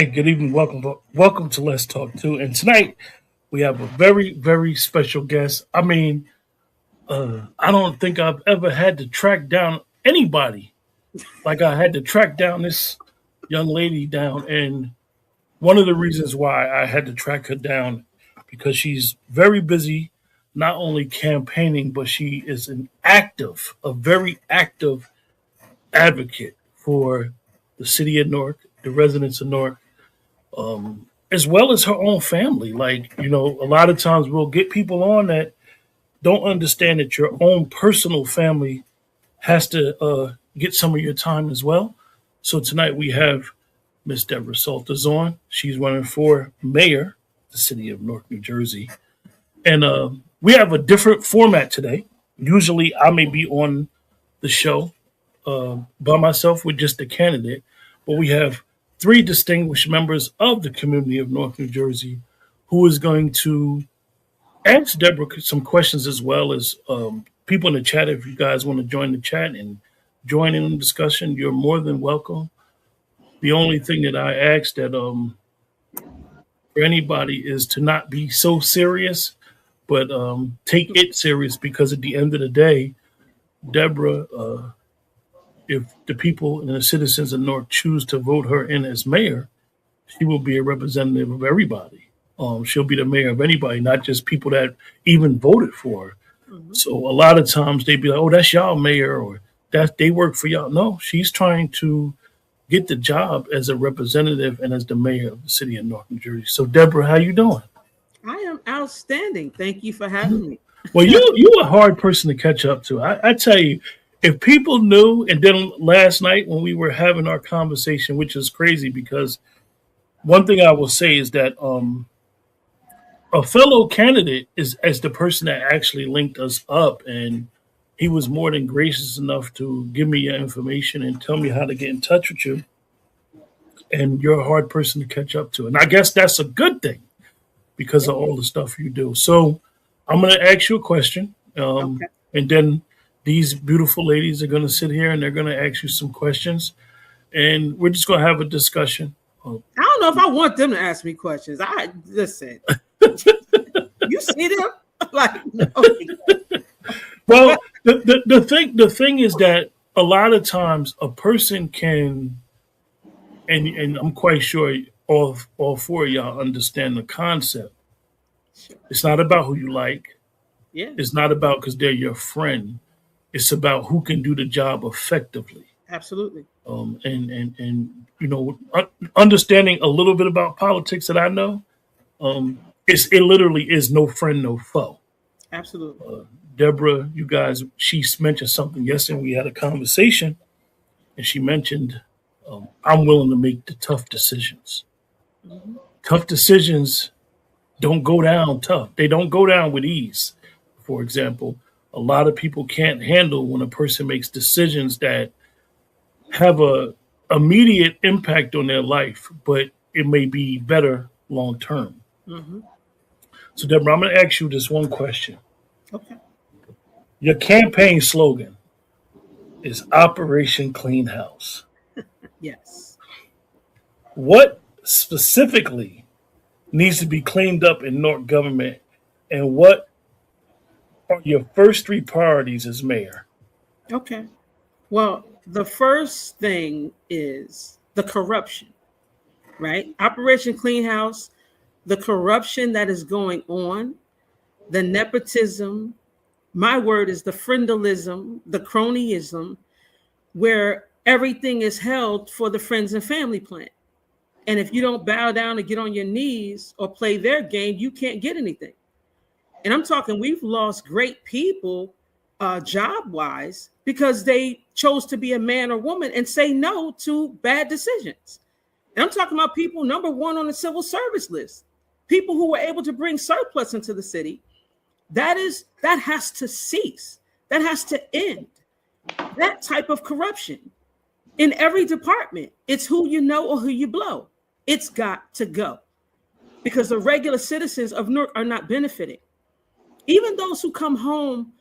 Hey, good evening. Welcome to Let's Talk Too. And tonight we have a very, very special guest. I don't think I've ever had to track down anybody like I had to track down this young lady down. And one of the reasons why I had to track her down because she's very busy, not only campaigning, but she is a very active advocate for the city of Newark, the residents of Newark, as well as her own family. Like, a lot of times we'll get people on that don't understand that your own personal family has to get some of your time as well. So tonight we have Miss Debra Salters on. She's running for mayor of the city of Newark, New Jersey. And we have a different format today. Usually I may be on the show by myself with just the candidate, but we have three distinguished members of the community of North New Jersey who is going to ask Debra some questions as well as people in the chat. If you guys want to join the chat and join in the discussion, you're more than welcome. The only thing that I ask that for anybody is to not be so serious, but take it serious because at the end of the day, Debra, if the people and the citizens of Newark choose to vote her in as mayor, she will be a representative of everybody. She'll be the mayor of anybody, not just people that even voted for her. Mm-hmm. So a lot of times they'd be like, "Oh, that's y'all mayor," or "That they work for y'all." No, she's trying to get the job as a representative and as the mayor of the city of North New Jersey. So, Debra, how you doing? I am outstanding. Thank you for having me. Well, you a hard person to catch up to. I tell you, if people knew, and then last night when we were having our conversation, which is crazy because one thing I will say is that a fellow candidate is as the person that actually linked us up, and he was more than gracious enough to give me your information and tell me how to get in touch with you. And you're a hard person to catch up to, and I guess that's a good thing because of all the stuff you do. So I'm going to ask you a question, and then these beautiful ladies are going to sit here and they're going to ask you some questions, and we're just going to have a discussion. I don't know if I want them to ask me questions. Listen. You see them? Like, no. Well, the thing is that a lot of times a person can, and I'm quite sure all four of y'all understand the concept. It's not about who you like. Yeah. It's not about because they're your friend. It's about who can do the job effectively. Absolutely. And understanding a little bit about politics that I know, it literally is no friend, no foe. Absolutely. Debra, you guys, she mentioned something yesterday. We had a conversation, and she mentioned, I'm willing to make the tough decisions. Mm-hmm. Tough decisions don't go down tough. They don't go down with ease. For example, a lot of people can't handle when a person makes decisions that have a immediate impact on their life, but it may be better long term. Mm-hmm. So, Debra, I'm going to ask you this one question. Okay. Your campaign slogan is Operation Clean House. Yes. What specifically needs to be cleaned up in Newark government, and what are your first three priorities as mayor? Okay. Well, the first thing is the corruption, right? Operation Clean House, the corruption that is going on, the nepotism, my word is the friendelism, the cronyism, where everything is held for the friends and family plan. And if you don't bow down and get on your knees or play their game, you can't get anything. And I'm talking, we've lost great people job-wise because they chose to be a man or woman and say no to bad decisions. And I'm talking about people, number one on the civil service list, people who were able to bring surplus into the city. That has to cease. That has to end. That type of corruption in every department. It's who you know or who you blow. It's got to go because the regular citizens of Newark are not benefiting. Even those who come home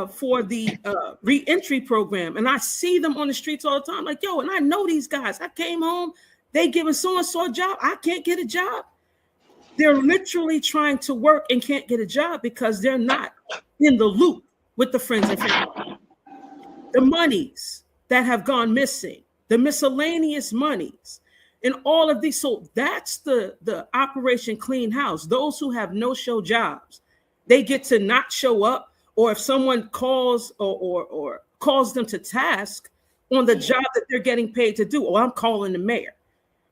for the reentry program, and I see them on the streets all the time, like, yo, and I know these guys. I came home, They giving so-and-so a job. I can't get a job. They're literally trying to work and can't get a job because they're not in the loop with the friends and family. The monies that have gone missing, the miscellaneous monies, and all of these. So that's the Operation Clean House. Those who have no-show jobs, they get to not show up, or if someone calls or calls them to task on the job that they're getting paid to do, I'm calling the mayor.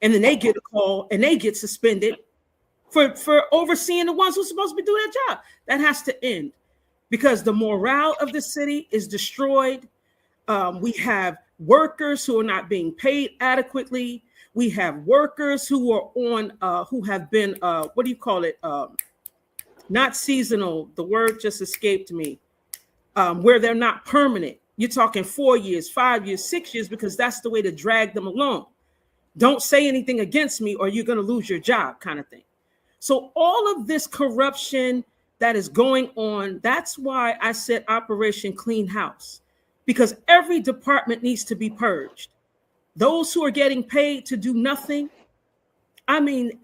And then they get a call and they get suspended for overseeing the ones who's supposed to be doing their job. That has to end because the morale of the city is destroyed. We have workers who are not being paid adequately. We have workers who are on, who have been, what do you call it? Not seasonal. The word just escaped me. Where they're not permanent. You're talking 4 years, 5 years, 6 years, because that's the way to drag them along. Don't say anything against me or you're going to lose your job kind of thing. So all of this corruption that is going on, that's why I said Operation Clean House, because every department needs to be purged. Those who are getting paid to do nothing. I mean,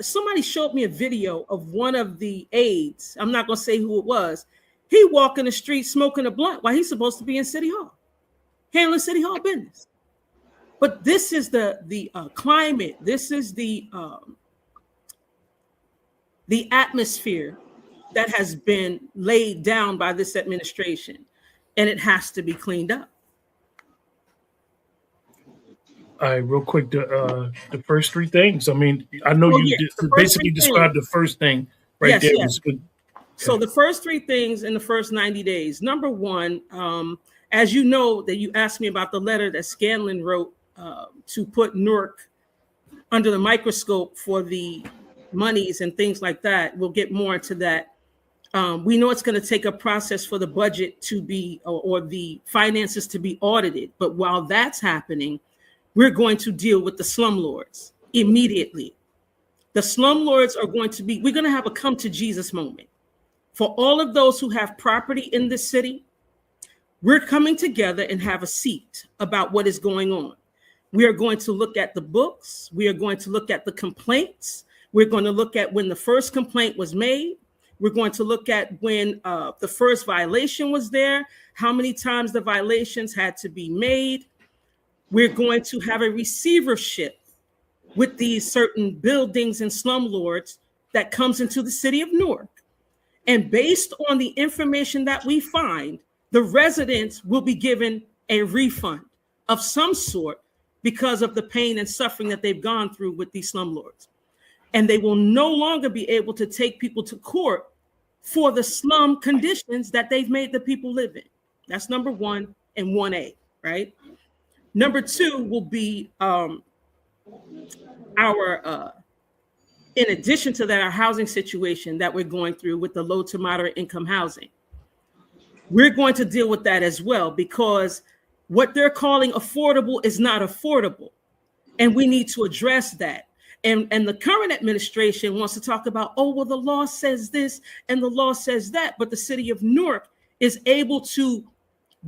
somebody showed me a video of one of the aides. I'm not going to say who it was. He walking the street smoking a blunt while he's supposed to be in City Hall, handling City Hall business. But this is the climate. This is the atmosphere that has been laid down by this administration, and it has to be cleaned up. All right, real quick, the first three things. I mean, I know basically described the first thing right there. Was good. So the first three things in the first 90 days. Number one, as you know, that you asked me about the letter that Scanlon wrote to put Newark under the microscope for the monies and things like that. We'll get more into that. We know it's going to take a process for the budget to be or the finances to be audited. But while that's happening, we're going to deal with the slumlords immediately. The slumlords are going to be, we're going to have a come to Jesus moment. For all of those who have property in this city, we're coming together and have a seat about what is going on. We are going to look at the books. We are going to look at the complaints. We're going to look at when the first complaint was made. We're going to look at when the first violation was there, how many times the violations had to be made. We're going to have a receivership with these certain buildings and slumlords that comes into the city of Newark. And based on the information that we find, the residents will be given a refund of some sort because of the pain and suffering that they've gone through with these slumlords. And they will no longer be able to take people to court for the slum conditions that they've made the people live in. That's number one and 1A, right? Number two will be in addition to that, our housing situation that we're going through with the low to moderate income housing. We're going to deal with that as well, because what they're calling affordable is not affordable. And we need to address that. And the current administration wants to talk about, oh, well, the law says this and the law says that. But the city of Newark is able to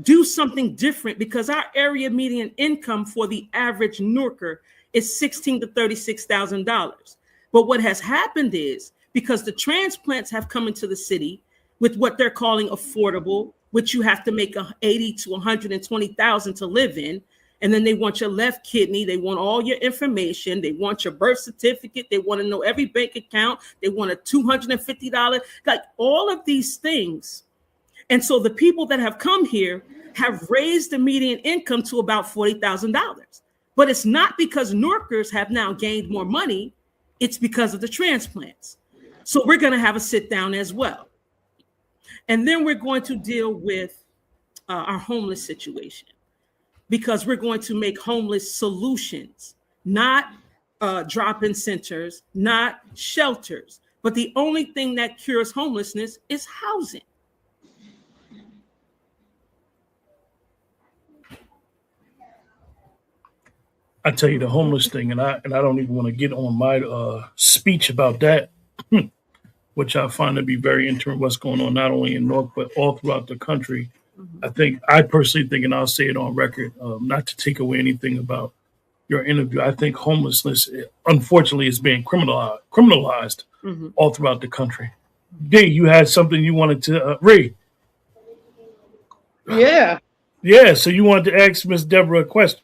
do something different because our area median income for the average Newarker is $16,000 to $36,000. But what has happened is because the transplants have come into the city with what they're calling affordable, which you have to make $80,000 to $120,000 to live in. And then they want your left kidney. They want all your information. They want your birth certificate. They want to know every bank account. They want a $250, like all of these things. And so the people that have come here have raised the median income to about $40,000. But it's not because Newarkers have now gained more money. It's because of the transplants. So we're going to have a sit down as well. And then we're going to deal with our homeless situation, because we're going to make homeless solutions, not drop-in centers, not shelters. But the only thing that cures homelessness is housing. I tell you the homeless thing, and I don't even want to get on my speech about that, which I find to be very interesting. What's going on not only in Newark but all throughout the country. I personally think, and I'll say it on record, not to take away anything about your interview. I think homelessness, unfortunately, is being criminalized Mm-hmm. all throughout the country. D, you had something you wanted to Ray. Yeah. Yeah, so you wanted to ask Miss Deborah a question.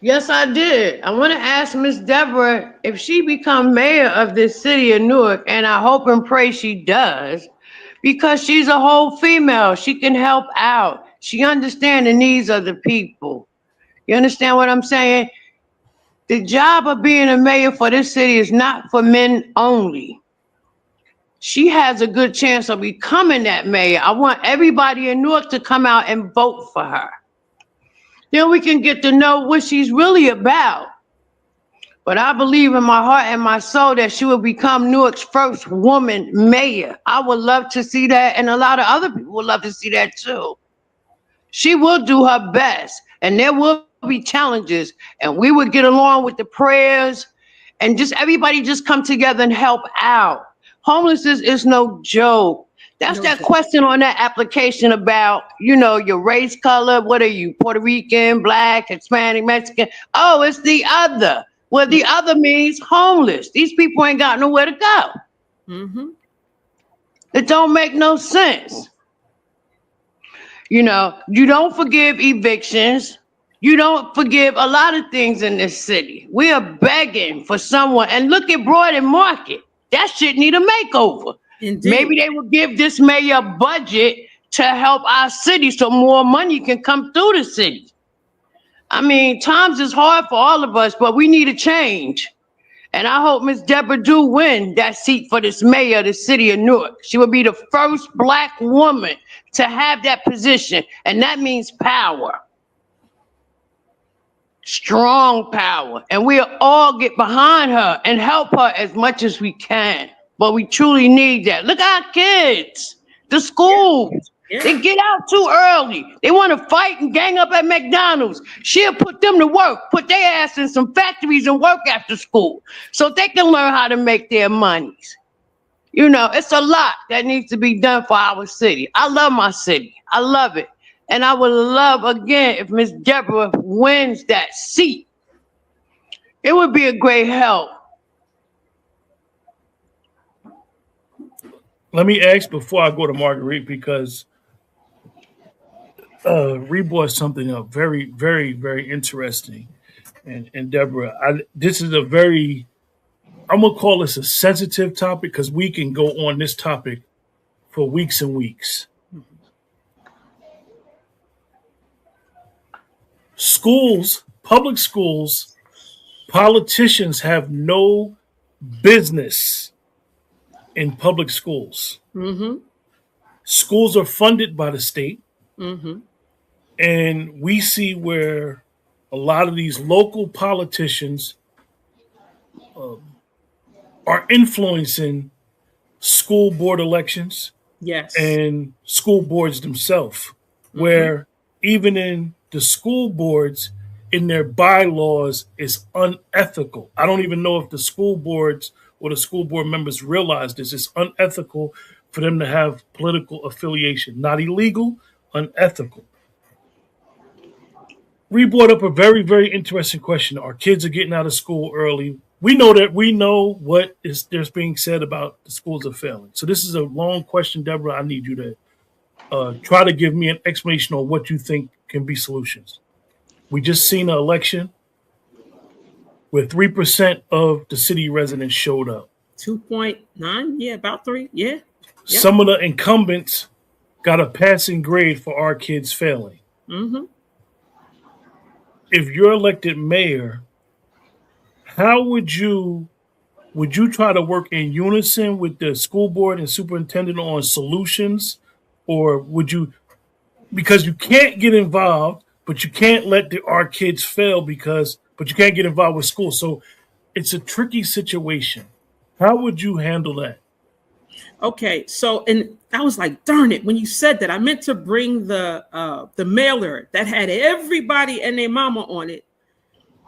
Yes, I did. I want to ask Miss Deborah if she become mayor of this city of Newark, and I hope and pray she does, because she's a whole female. She can help out. She understands the needs of the people. You understand what I'm saying? The job of being a mayor for this city is not for men only. She has a good chance of becoming that mayor. I want everybody in Newark to come out and vote for her. Then we can get to know what she's really about. But I believe in my heart and my soul that she will become Newark's first woman mayor. I would love to see that, and a lot of other people would love to see that too. She will do her best, and there will be challenges, and we would get along with the prayers, and just everybody just come together and help out. Homelessness is no joke. That's No that joke. question on that application about, your race, color. What are you, Puerto Rican, black, Hispanic, Mexican? Oh, it's the other. Well, the other means homeless. These people ain't got nowhere to go. Mm-hmm. It don't make no sense. You don't forgive evictions. You don't forgive a lot of things in this city. We are begging for someone. And look at Broad and Market. That shit need a makeover. Indeed. Maybe they will give this mayor a budget to help our city so more money can come through the city. I mean, times is hard for all of us, but we need a change. And I hope Miss Deborah do win that seat for this mayor of the city of Newark. She will be the first Black woman to have that position. And that means power. Strong power. And we'll all get behind her and help her as much as we can. But we truly need that. Look at our kids, the schools. Yeah. They get out too early. They want to fight and gang up at McDonald's. She'll put them to work, put their ass in some factories and work after school so they can learn how to make their monies. It's a lot that needs to be done for our city. I love my city. I love it. And I would love, again, if Miss Deborah wins that seat. It would be a great help. Let me ask before I go to Marguerite, because Ree brought something up very, very, very interesting. And Deborah, this is I'm going to call this a sensitive topic because we can go on this topic for weeks and weeks. Schools, public schools, politicians have no business in public schools. Mm-hmm. Schools are funded by the state. Mm-hmm. And we see where a lot of these local politicians are influencing school board elections. Yes. And school boards themselves, where even in the school boards, in their bylaws, is unethical. I don't even know if the school boards or the school board members realize this. It's unethical for them to have political affiliation. Not illegal, unethical. We brought up a very, very interesting question. Our kids are getting out of school early. We know what there's being said about the schools are failing. So this is a long question, Deborah. I need you to try to give me an explanation on what you think can be solutions. We just seen an election where 3% of the city residents showed up. 2.9, yeah, about 3, yeah. Yep. Some of the incumbents got a passing grade for our kids failing. Mm-hmm. If you're elected mayor, how would you try to work in unison with the school board and superintendent on solutions? Or would you, because you can't get involved, but you can't let our kids fail but you can't get involved with school. So it's a tricky situation. How would you handle that? Okay, so, and I was like, darn it, when you said that, I meant to bring the mailer that had everybody and their mama on it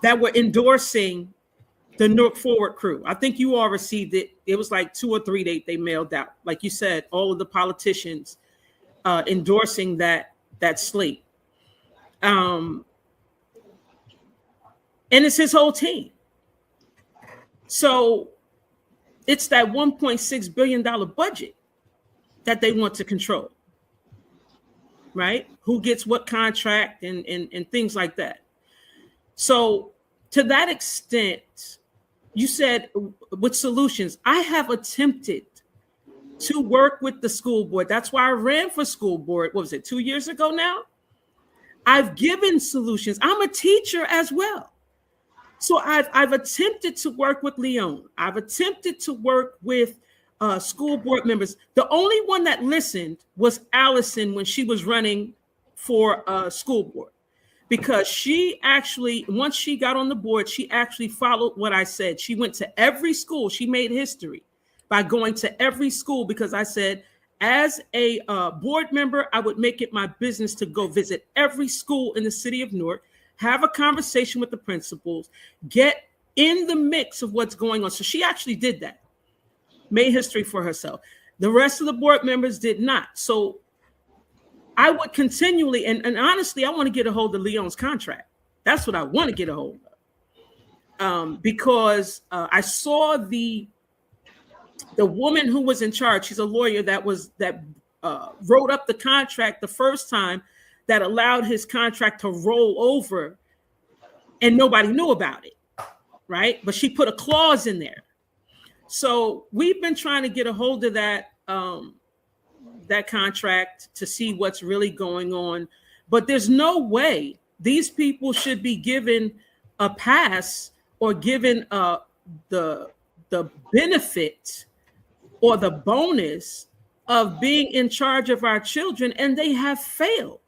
that were endorsing the Newark Forward crew. I think you all received it. It was like 2 or 3 they mailed out. Like you said, all of the politicians endorsing that slate. And it's his whole team. So it's that $1.6 billion budget that they want to control, right? Who gets what contract and things like that. So to that extent, you said with solutions, I have attempted to work with the school board. That's why I ran for school board. What was it, 2 years ago now? I've given solutions. I'm a teacher as well. So I've attempted to work with Leon. I've attempted to work with school board members. The only one that listened was Allison when she was running for school board, because she actually, once she got on the board, she actually followed what I said. She went to every school. She made history by going to every school, because I said, as a board member, I would make it my business to go visit every school in the city of Newark, have a conversation with the principals, get in the mix of what's going on. So she actually did that, made history for herself. The rest of the board members did not. So I would continually, and honestly, I want to get a hold of Leon's contract. That's what I want to get a hold of. Because I saw the woman who was in charge. She's a lawyer that wrote up the contract the first time, that allowed his contract to roll over, and nobody knew about it, right? But she put a clause in there. So we've been trying to get a hold of that contract to see what's really going on. But there's no way these people should be given a pass or given the benefit or the bonus of being in charge of our children, and they have failed.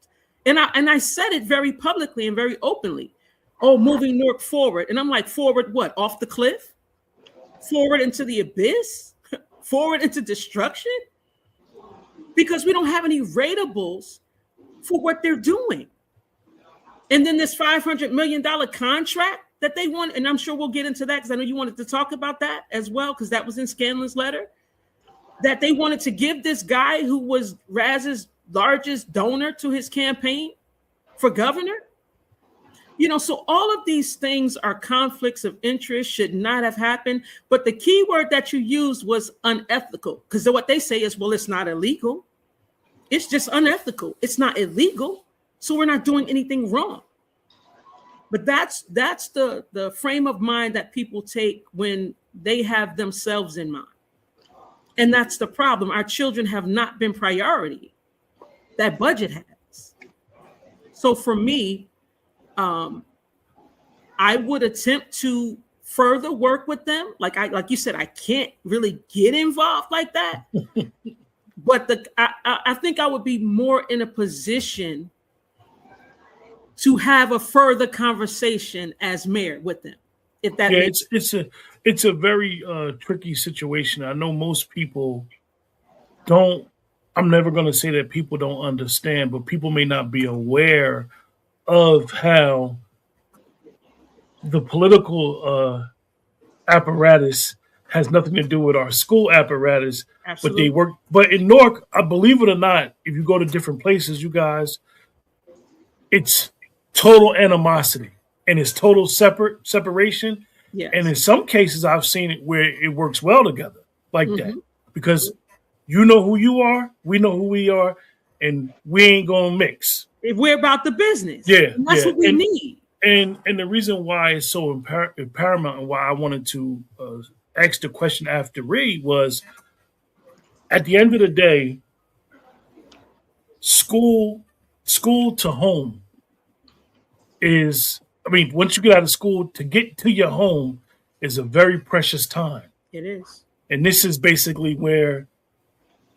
And I said it very publicly and very openly. Oh, moving Newark forward. And I'm like, forward what? Off the cliff? Forward into the abyss? Forward into destruction? Because we don't have any ratables for what they're doing. And then this $500 million contract that they want, and I'm sure we'll get into that because I know you wanted to talk about that as well, because that was in Scanlon's letter, that they wanted to give this guy who was Raz's largest donor to his campaign for governor. You know, so all of these things are conflicts of interest, should not have happened. But the key word that you used was unethical, because what they say is, well, it's not illegal. It's just unethical. It's not illegal. So we're not doing anything wrong. But that's the frame of mind that people take when they have themselves in mind. And that's the problem. Our children have not been priority. That budget has. So for me, I would attempt to further work with them. Like you said, I can't really get involved like that. But I think I would be more in a position to have a further conversation as mayor with them. If that it's a very tricky situation. I know most people don't. I'm never going to say that people don't understand, but people may not be aware of how the political apparatus has nothing to do with our school apparatus. Absolutely. But they work. But in Newark, I believe it or not, if you go to different places, you guys, it's total animosity and it's total separation. Yes. And in some cases, I've seen it where it works well together like that, because you know who you are, we know who we are, and we ain't gonna mix. If we're about the business, and that's what we need. And the reason why it's so paramount, and why I wanted to ask the question after Reed, was at the end of the day, school to home is, I mean, once you get out of school, to get to your home is a very precious time. It is. And this is basically where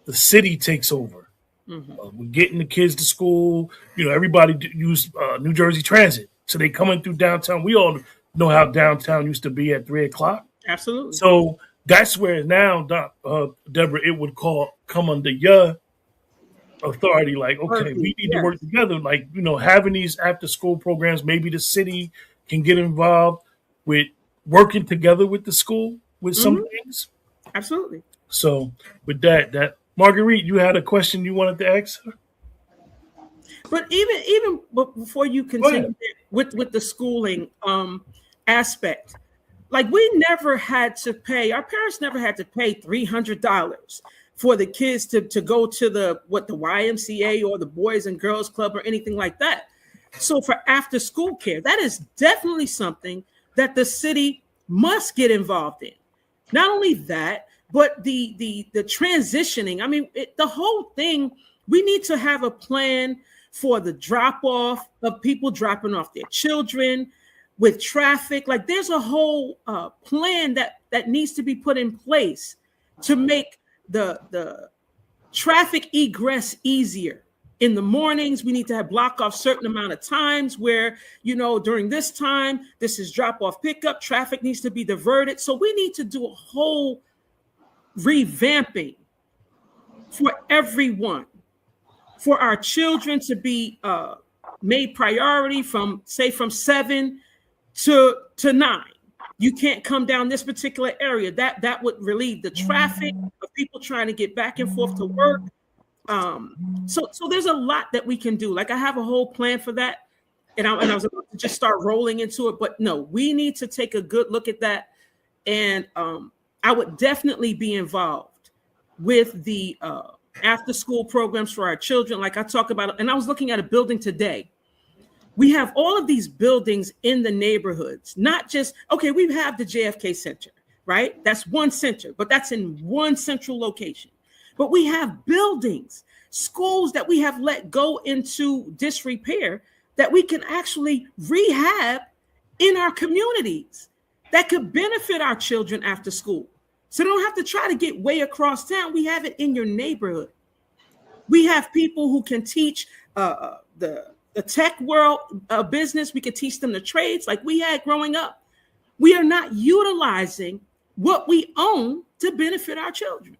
the city takes over. We're getting the kids to school. You know, everybody use New Jersey Transit. So they coming through downtown. We all know how downtown used to be at 3 o'clock. Absolutely. So that's where now, Deborah, it would come under your authority. Like, okay, we need to work together. Like, you know, having these after school programs, maybe the city can get involved with working together with the school with some things. Absolutely. So with that, Marguerite, you had a question you wanted to ask her? But even before you continue with the schooling, aspect. Like we never had to pay, our parents never had to pay $300 for the kids to go to the YMCA or the Boys and Girls Club or anything like that. So for after school care, that is definitely something that the city must get involved in. Not only that, but the transitioning. I mean, the whole thing, we need to have a plan for the drop off of people dropping off their children with traffic. Like there's a whole plan that needs to be put in place to make the traffic egress easier. In the mornings, we need to have block off certain amount of times where, during this time, this is drop off pickup, traffic needs to be diverted. So we need to do a whole revamping for everyone, for our children to be made priority from 7 to 9. You can't come down this particular area. That would relieve the traffic of people trying to get back and forth to work. So there's a lot that we can do. Like I have a whole plan for that, and I was about to just start rolling into it. But no, we need to take a good look at that, and I would definitely be involved with the after school programs for our children. Like I talk about, and I was looking at a building today. We have all of these buildings in the neighborhoods, not just, okay, we have the JFK Center, right? That's one center, but that's in one central location. But we have buildings, schools that we have let go into disrepair that we can actually rehab in our communities that could benefit our children after school. So they don't have to try to get way across town. We have it in your neighborhood. We have people who can teach the tech world business. We could teach them the trades like we had growing up. We are not utilizing what we own to benefit our children.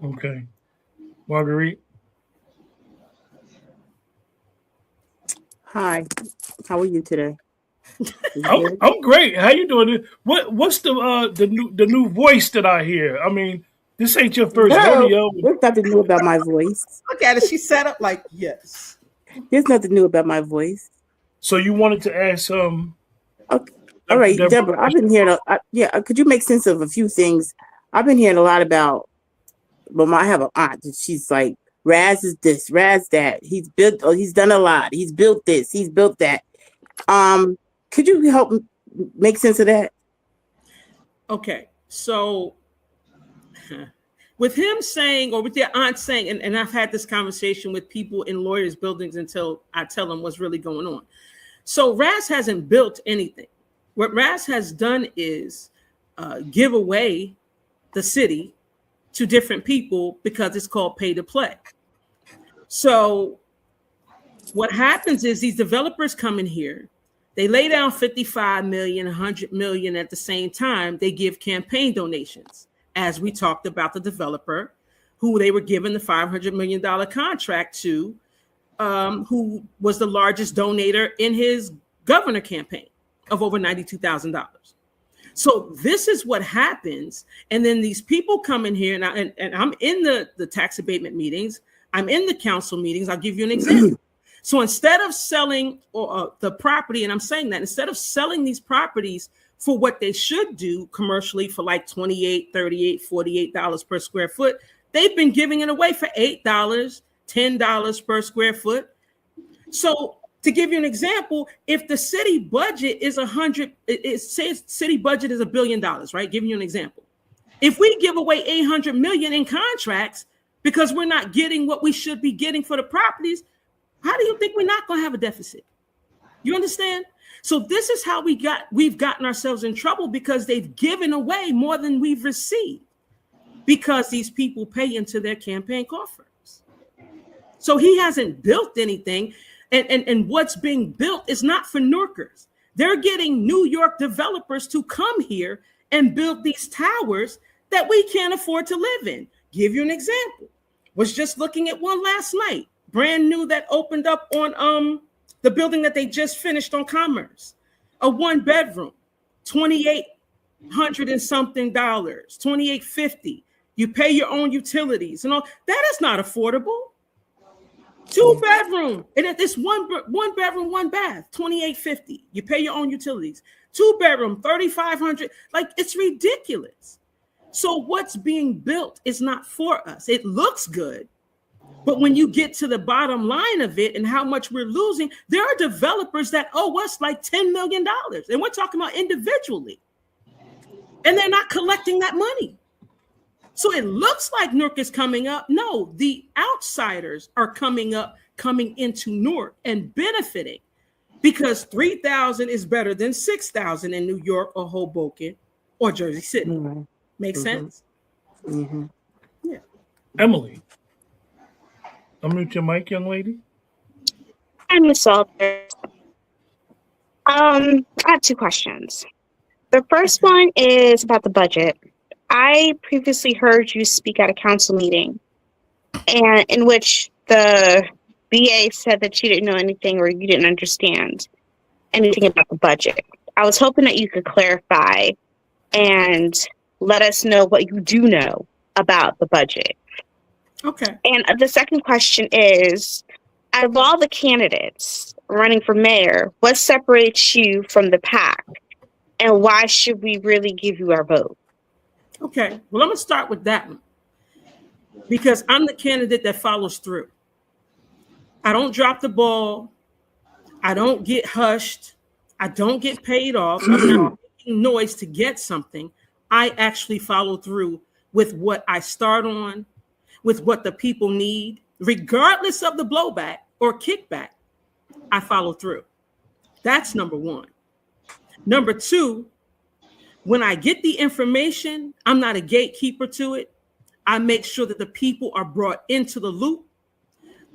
Okay. Marguerite. Hi, how are you today? I'm great. How you doing? What's the new voice that I hear? I mean, this ain't your first rodeo. There's nothing new about my voice. Look at it. She sat up like, yes. There's nothing new about my voice. So you wanted to ask Okay. All right, Deborah, I've been hearing. Could you make sense of a few things? I've been hearing a lot about. Well, I have an aunt, and she's like, Raz is this, Raz that. He's done a lot. He's built this. He's built that. Could you help make sense of that? Okay, so with him saying, or with your aunt saying, and I've had this conversation with people in lawyers' buildings until I tell them what's really going on. So Raz hasn't built anything. What Raz has done is give away the city to different people because it's called pay to play. So what happens is these developers come in here, they lay down 55 million, 100 million at the same time. They give campaign donations, as we talked about the developer who they were given the $500 million contract to, who was the largest donator in his governor campaign of over $92,000. So this is what happens. And then these people come in here, and I'm in the tax abatement meetings. I'm in the council meetings. I'll give you an example. So instead of selling the property, and I'm saying that instead of selling these properties for what they should do commercially for like $28, $38, $48 per square foot, they've been giving it away for $8, $10 per square foot. So to give you an example, if the city budget is it says city budget is $1 billion, right? Giving you an example. If we give away 800 million in contracts because we're not getting what we should be getting for the properties, how do you think we're not going to have a deficit? You understand? So this is how we've gotten ourselves in trouble, because they've given away more than we've received because these people pay into their campaign coffers. So he hasn't built anything. And what's being built is not for Newarkers. They're getting New York developers to come here and build these towers that we can't afford to live in. Give you an example. Was just looking at one last night, brand new, that opened up on the building that they just finished on Commerce. A 1-bedroom, $2,800 and something, $2,850. You pay your own utilities and all. That is not affordable. 2-bedroom, and it's one bedroom, 1 bath, $2,850. You pay your own utilities. 2-bedroom, 3,500. Like, it's ridiculous. So what's being built is not for us. It looks good, but when you get to the bottom line of it and how much we're losing, there are developers that owe us like $10 million. And we're talking about individually. And they're not collecting that money. So it looks like Newark is coming up. No, the outsiders are coming into Newark and benefiting, because 3,000 is better than 6,000 in New York or Hoboken or Jersey City. Mm-hmm. Makes sense? Mm-hmm. Yeah. Emily, unmute your mic, young lady. Hi, Ms. Salters. I have two questions. The first one is about the budget. I previously heard you speak at a council meeting, and in which the BA said that you didn't know anything or you didn't understand anything about the budget. I was hoping that you could clarify and let us know what you do know about the budget. Okay. And the second question is, out of all the candidates running for mayor, what separates you from the pack? And why should we really give you our vote? Okay. Well, I'm going to start with that one, because I'm the candidate that follows through. I don't drop the ball. I don't get hushed. I don't get paid off. I'm not making noise to get something. I actually follow through with what I start on, with what the people need, regardless of the blowback or kickback. I follow through. That's number one. Number two, when I get the information, I'm not a gatekeeper to it. I make sure that the people are brought into the loop.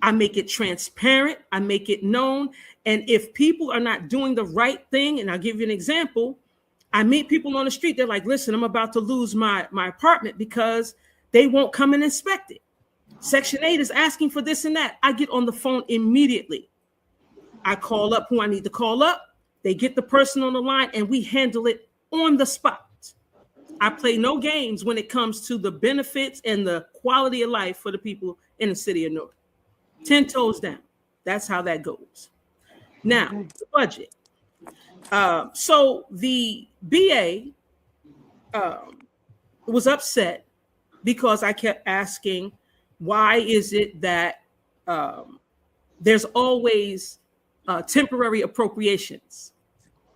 I make it transparent. I make it known. And if people are not doing the right thing, and I'll give you an example, I meet people on the street. They're like, listen, I'm about to lose my apartment because they won't come and inspect it. Section 8 is asking for this and that. I get on the phone immediately. I call up who I need to call up. They get the person on the line and we handle it on the spot. I play no games when it comes to the benefits and the quality of life for the people in the city of Newark. 10 toes down. That's how that goes. Now, the budget. So the BA was upset because I kept asking, why is it that there's always temporary appropriations,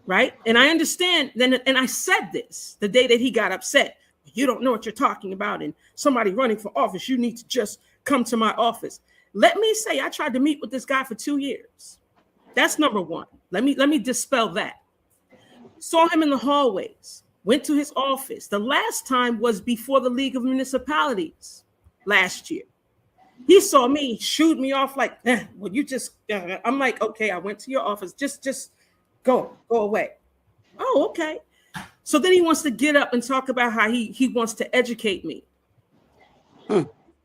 right? And I understand, and I said this the day that he got upset. You don't know what you're talking about, and somebody running for office, you need to just come to my office. Let me say, I tried to meet with this guy for 2 years. That's number one. Let me dispel that. Saw him in the hallways, went to his office. The last time was before the League of Municipalities last year. He saw me, shooed me off like, well, you just, I'm like, okay, I went to your office. Just go away. Oh, okay. So then he wants to get up and talk about how he wants to educate me.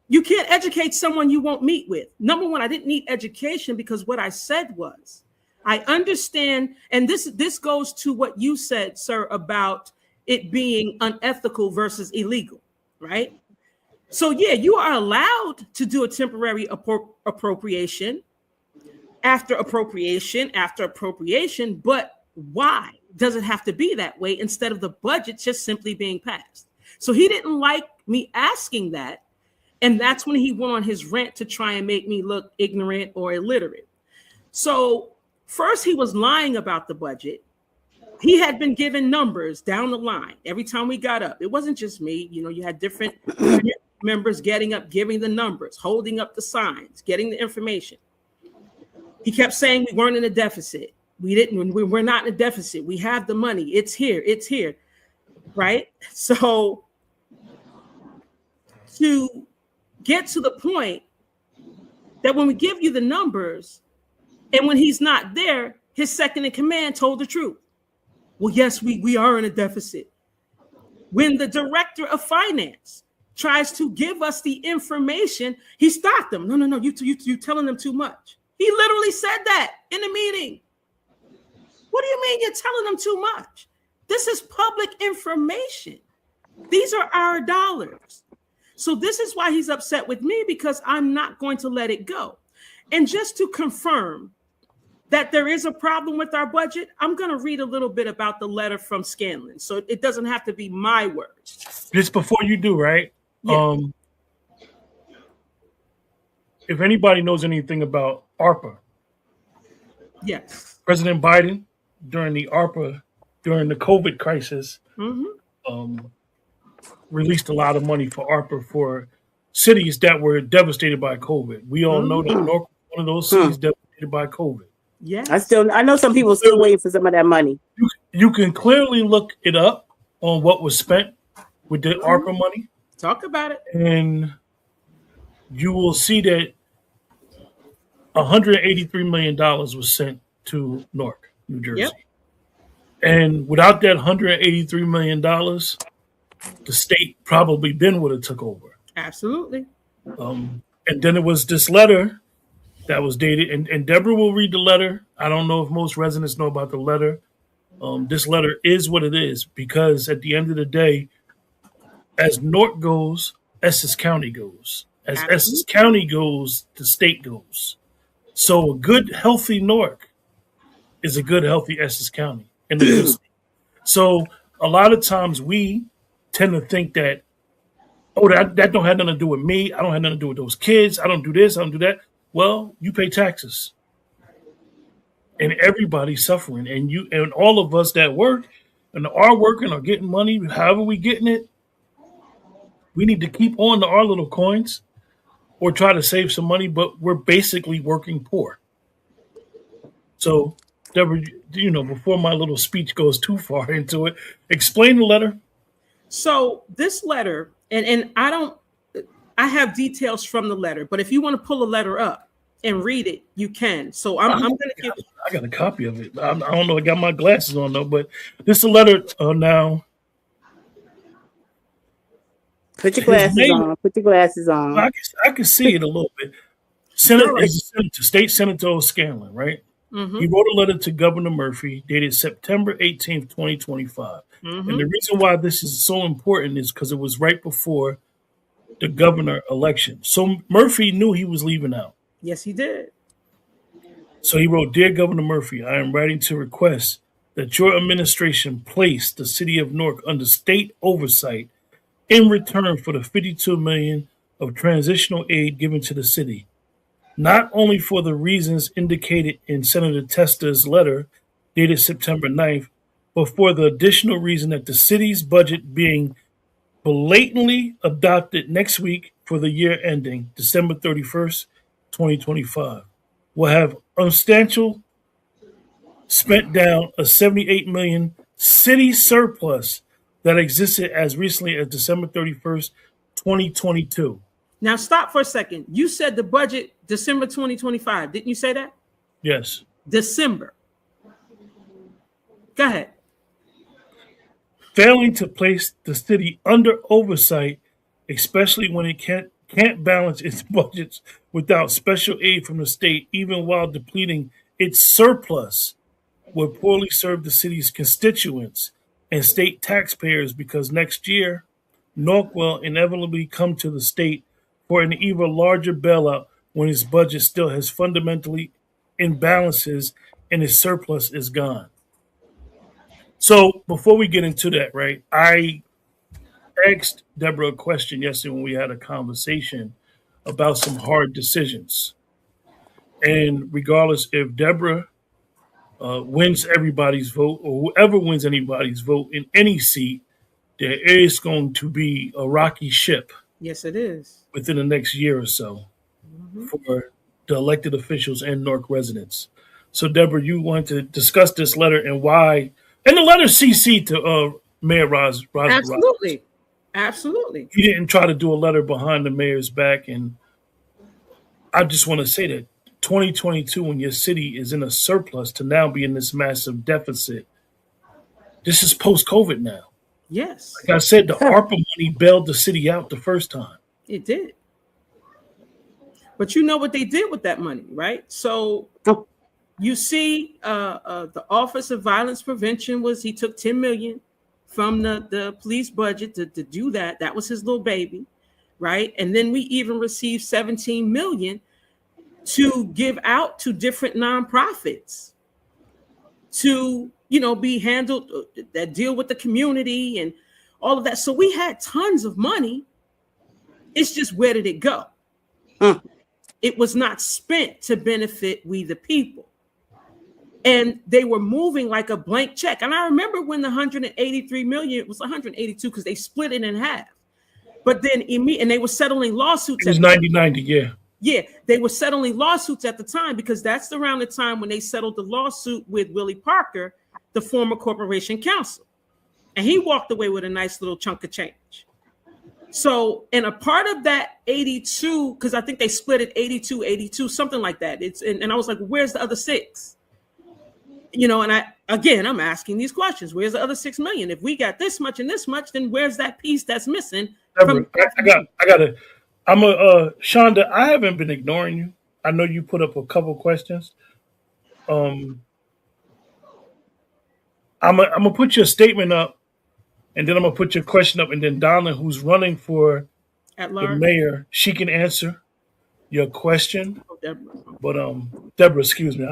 You can't educate someone you won't meet with. Number one, I didn't need education because what I said was, I understand, and this goes to what you said, sir, about it being unethical versus illegal, right? So yeah, you are allowed to do a temporary appropriation after appropriation after appropriation, but why does it have to be that way instead of the budget just simply being passed? So he didn't like me asking that. And that's when he went on his rant to try and make me look ignorant or illiterate. So first he was lying about the budget. He had been given numbers down the line every time we got up. It wasn't just me. You know, you had different members getting up, giving the numbers, holding up the signs, getting the information. He kept saying we weren't in a deficit. We're not in a deficit. We have the money. It's here. Right? So to get to the point that when we give you the numbers and when he's not there, his second in command told the truth. Well, yes, we are in a deficit. When the director of finance tries to give us the information, he stopped them. No, you telling them too much. He literally said that in the meeting. What do you mean you're telling them too much? This is public information. These are our dollars. So this is why he's upset with me, because I'm not going to let it go. And just to confirm, that there is a problem with our budget, I'm going to read a little bit about the letter from Scanlon. So it doesn't have to be my words. Just before you do, right? Yeah. If anybody knows anything about ARPA, Yes. President Biden, during the COVID crisis, released a lot of money for ARPA for cities that were devastated by COVID. We all know that Newark was one of those cities devastated by COVID. Yes. I know some people still waiting for some of that money. You can clearly look it up on what was spent with the ARPA money. Talk about it. And you will see that $183 million was sent to Newark, New Jersey. Yep. And without that $183 million, the state probably then would have took over. Absolutely. And then it was this letter that was dated, and Debra will read the letter. I don't know if most residents know about the letter. This letter is what it is, because at the end of the day, as Newark goes, Essex County goes. As Essex County goes, the state goes. So a good, healthy Newark is a good, healthy Essex County. And so a lot of times we tend to think that, oh, that don't have nothing to do with me. I don't have nothing to do with those kids. I don't do this. I don't do that. Well, you pay taxes. And everybody's suffering. And all of us that work and are working or getting money, however we getting it, we need to keep on to our little coins or try to save some money, but we're basically working poor. So, Debra, before my little speech goes too far into it, explain the letter. So this letter, and I have details from the letter, but if you want to pull a letter up and read it, you can. So I'm going to give. I got a copy of it. I don't know. I got my glasses on though, but this is a letter now. Put your glasses on. Put your glasses on. I can see it a little bit. State Senator O'Scanlan, right? Mm-hmm. He wrote a letter to Governor Murphy dated September 18th, 2025. Mm-hmm. And the reason why this is so important is because it was right before the governor election. So Murphy knew he was leaving out. Yes, he did. So he wrote, "Dear Governor Murphy, I am writing to request that your administration place the city of Newark under state oversight in return for the $52 million of transitional aid given to the city, not only for the reasons indicated in Senator Tester's letter dated September 9th, but for the additional reason that the city's budget being blatantly adopted next week for the year ending December 31st, 2025, will have substantial spent down a $78 million city surplus that existed as recently as December 31st, 2022. Now stop for a second. You said the budget December 2025. Didn't you say that? Yes. December. Go ahead. Failing to place the city under oversight, especially when it can't balance its budgets without special aid from the state, even while depleting its surplus, will poorly serve the city's constituents and state taxpayers, because next year, Newark will inevitably come to the state for an even larger bailout when its budget still has fundamentally imbalances and its surplus is gone. So before we get into that, right, I asked Debra a question yesterday when we had a conversation about some hard decisions. And regardless if Debra wins everybody's vote or whoever wins anybody's vote in any seat, there is going to be a rocky ship. Yes, it is. Within the next year or so for the elected officials and Newark residents. So, Debra, you want to discuss this letter and why, and the letter CC to Mayor Roz. Absolutely. Absolutely. He didn't try to do a letter behind the mayor's back. And I just want to say that 2022, when your city is in a surplus to now be in this massive deficit, this is post-COVID now. Yes. Like I said, the ARPA money bailed the city out the first time. It did. But you know what they did with that money, right? So you see the Office of Violence Prevention he took $10 million from the police budget to do that. That was his little baby, right? And then we even received $17 million to give out to different nonprofits to, be handled, that deal with the community and all of that. So we had tons of money. It's just, where did it go? It was not spent to benefit we the people. And they were moving like a blank check. And I remember when the 183 million, it was 182 because they split it in half. But then and they were settling lawsuits. It was 90-90, yeah. Yeah, they were settling lawsuits at the time, because that's around the time when they settled the lawsuit with Willie Parker, the former corporation counsel. And he walked away with a nice little chunk of change. So, and a part of that 82, because I think they split it 82, something like that. And I was like, where's the other 6? And I'm asking these questions. Where's the other 6 million? If we got this much and this much, then where's that piece that's missing? Debra, I got it. Shonda, I haven't been ignoring you. I know you put up a couple questions. I'm gonna put your statement up, and then I'm gonna put your question up, and then Donna, who's running for the mayor, she can answer your question. Oh, Debra. But Debra, excuse me,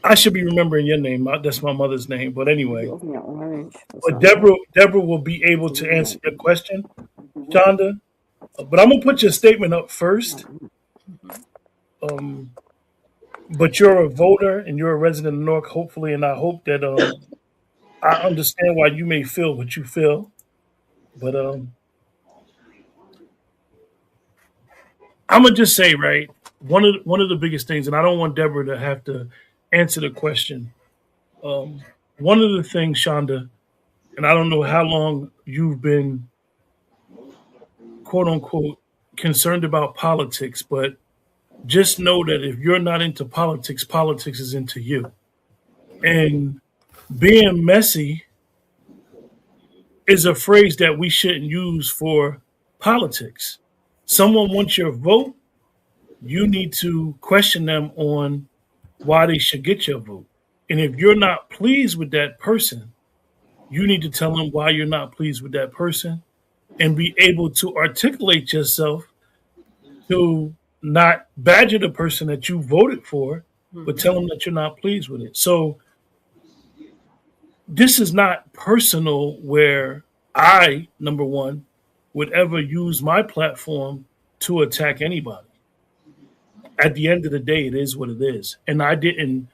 I should be remembering your name. That's my mother's name. But anyway, but Debra will be able to answer your question, Shonda. But I'm gonna put your statement up first. But you're a voter and you're a resident of Newark, hopefully, and I hope that I understand why you may feel what you feel. But I'm gonna just say, right, one of the biggest things, and I don't want Debra to have to answer the question. One of the things, Shonda, and I don't know how long you've been, quote unquote, concerned about politics, but just know that if you're not into politics, politics is into you. And being messy is a phrase that we shouldn't use for politics. Someone wants your vote, you need to question them on why they should get your vote. And if you're not pleased with that person, you need to tell them why you're not pleased with that person, and be able to articulate yourself to not badger the person that you voted for, but tell them that you're not pleased with it. So this is not personal where I, number one, would ever use my platform to attack anybody. At the end of the day, it is what it is. And I didn't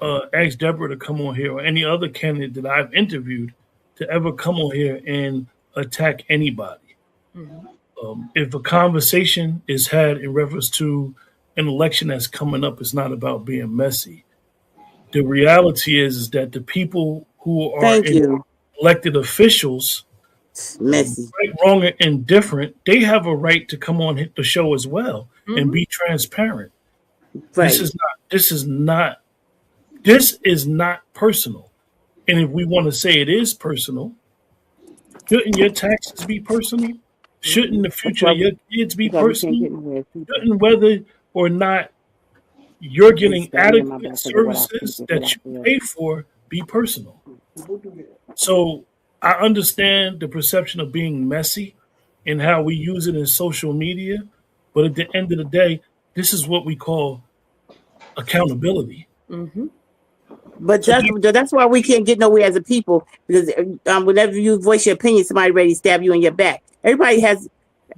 ask Debra to come on here or any other candidate that I've interviewed to ever come on here and attack anybody. If a conversation is had in reference to an election that's coming up, it's not about being messy. The reality is that the people who are elected officials, messy, right, wrong, or indifferent, they have a right to come on the show as well and be transparent. Right. This is not personal. And if we want to say it is personal, shouldn't your taxes be personal? Shouldn't the future of your kids be personal? Shouldn't whether or not you're getting adequate services that you pay for be personal? So I understand the perception of being messy and how we use it in social media. But at the end of the day, this is what we call accountability. But that's why we can't get nowhere as a people, because whenever you voice your opinion, somebody ready to stab you in your back. Everybody have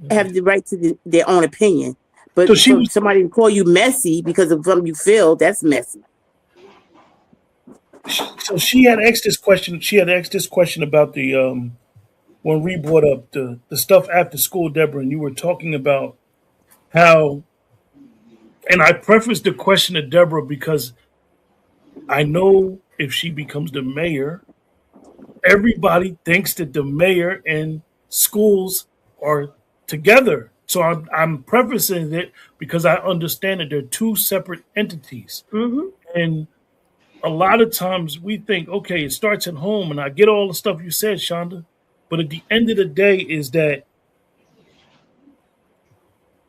the right to their own opinion. But so somebody call you messy because of something you feel, that's messy. So she had asked this question. She had asked this question about the when we brought up the stuff after school, Debra, and you were talking about how, and I prefaced the question to Debra because I know if she becomes the mayor, everybody thinks that the mayor and schools are together. So I'm prefacing it because I understand that they're two separate entities. And a lot of times we think, okay, it starts at home, and I get all the stuff you said, Shonda. But at the end of the day is that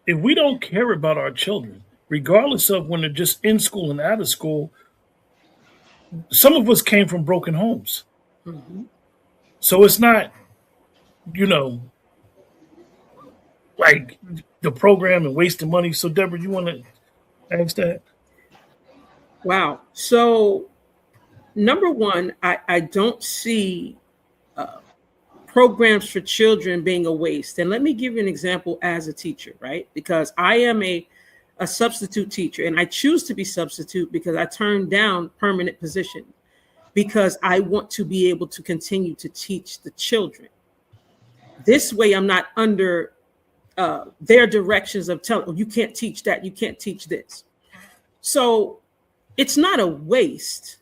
if we don't care about our children, regardless of when they're just in school and out of school, some of us came from broken homes. So it's not, like the program and wasting money. So, Deborah, you want to ask that? Wow. So, number one, I don't see programs for children being a waste. And let me give you an example as a teacher, right? Because I am a substitute teacher, and I choose to be substitute because I turned down permanent position because I want to be able to continue to teach the children. This way, I'm not under their directions of telling, oh, you can't teach that, you can't teach this. So it's not a waste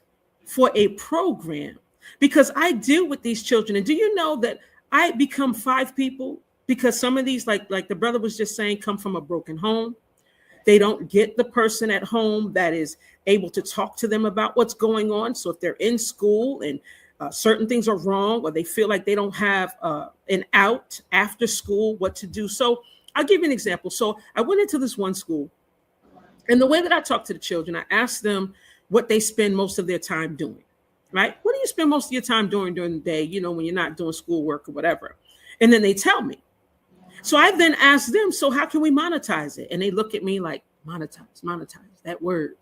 for a program because I deal with these children. And do you know that I become 5 people because some of these, like the brother was just saying, come from a broken home. They don't get the person at home that is able to talk to them about what's going on. So if they're in school and certain things are wrong, or they feel like they don't have an out after school, what to do. So I'll give you an example. So I went into this one school, and the way that I talk to the children, I ask them what they spend most of their time doing, right? What do you spend most of your time doing during the day, you know, when you're not doing schoolwork or whatever? And then they tell me. So I then ask them, so how can we monetize it? And they look at me like, monetize, that word,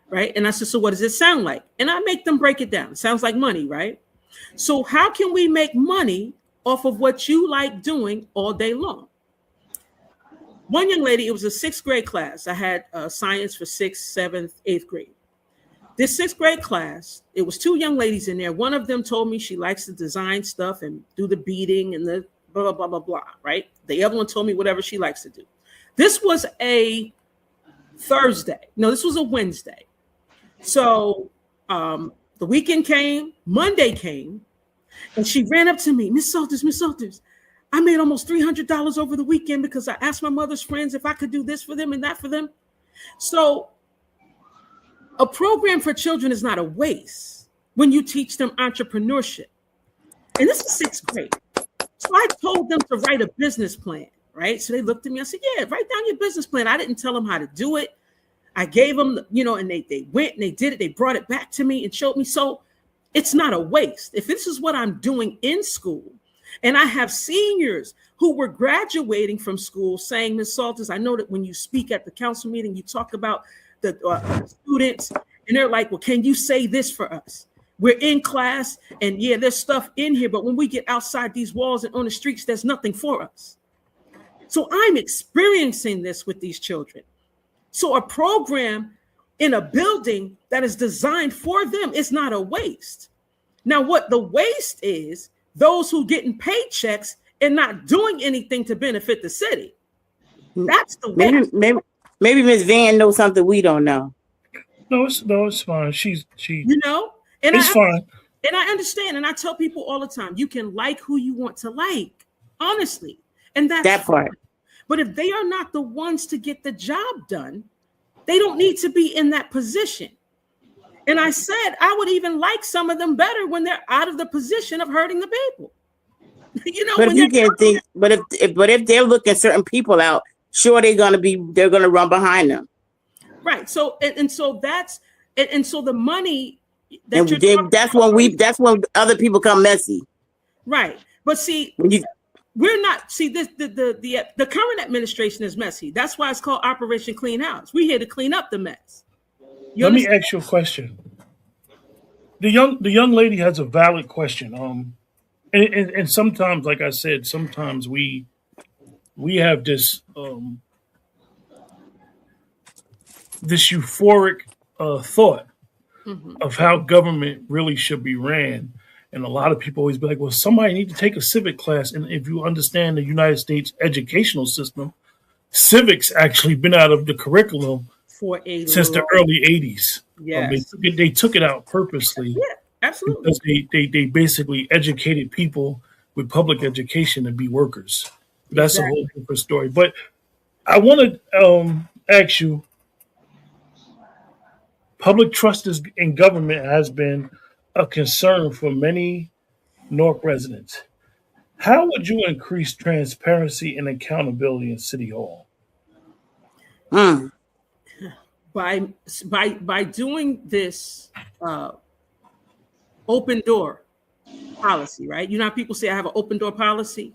right? And I said, so what does it sound like? And I make them break it down. It sounds like money, right? So how can we make money off of what you like doing all day long? One young lady, it was a 6th grade class. I had science for 6th, 7th, 8th grade. This 6th grade class, it was 2 young ladies in there. One of them told me she likes to design stuff and do the beading and the blah, blah, blah, blah, blah, right? The other one told me whatever she likes to do. This was a Thursday. No, this was a Wednesday. So the weekend came, Monday came, and she ran up to me, Miss Salters, I made almost $300 over the weekend because I asked my mother's friends if I could do this for them and that for them. So a program for children is not a waste when you teach them entrepreneurship. And this is 6th grade. So I told them to write a business plan, right? So they looked at me. I said, yeah, write down your business plan. I didn't tell them how to do it. I gave them, you know, and they went and they did it. They brought it back to me and showed me. So it's not a waste. If this is what I'm doing in school, and I have seniors who were graduating from school saying, Ms. Salters, I know that when you speak at the council meeting, you talk about the students, and they're like, well, can you say this for us? We're in class, and yeah, there's stuff in here, but when we get outside these walls and on the streets, there's nothing for us. So I'm experiencing this with these children. So a program in a building that is designed for them is not a waste. Now, what the waste is, those who getting paychecks and not doing anything to benefit the city. That's the waste. Maybe Ms. Van knows something we don't know. No, it's fine. She you know, and it's fine. And I understand, and I tell people all the time, you can like who you want to like, honestly, and that's that part. But if they are not the ones to get the job done, they don't need to be in that position. And I said I would even like some of them better when they're out of the position of hurting the people. You know, but if you can't think, but if they're looking certain people out, sure they're gonna run behind them. Right. So and so that's and so the money that's when other people come messy. Right. But see, we're not the current administration is messy. That's why it's called Operation Clean House. We're here to clean up the mess. Let me ask you a question. The young lady has a valid question. And sometimes, like I said, sometimes we have this this euphoric thought of how government really should be ran. And a lot of people always be like, well, somebody need to take a civic class. And if you understand the United States educational system, civics actually been out of the curriculum since the early 80s. Yes. They took it out purposely. Yeah, absolutely. Because they basically educated people with public education to be workers. That's exactly. A whole different story. But I want to ask you, public trust in government has been a concern for many Newark residents. How would you increase transparency and accountability in City Hall? By doing this open door policy, right? You know how people say I have an open door policy?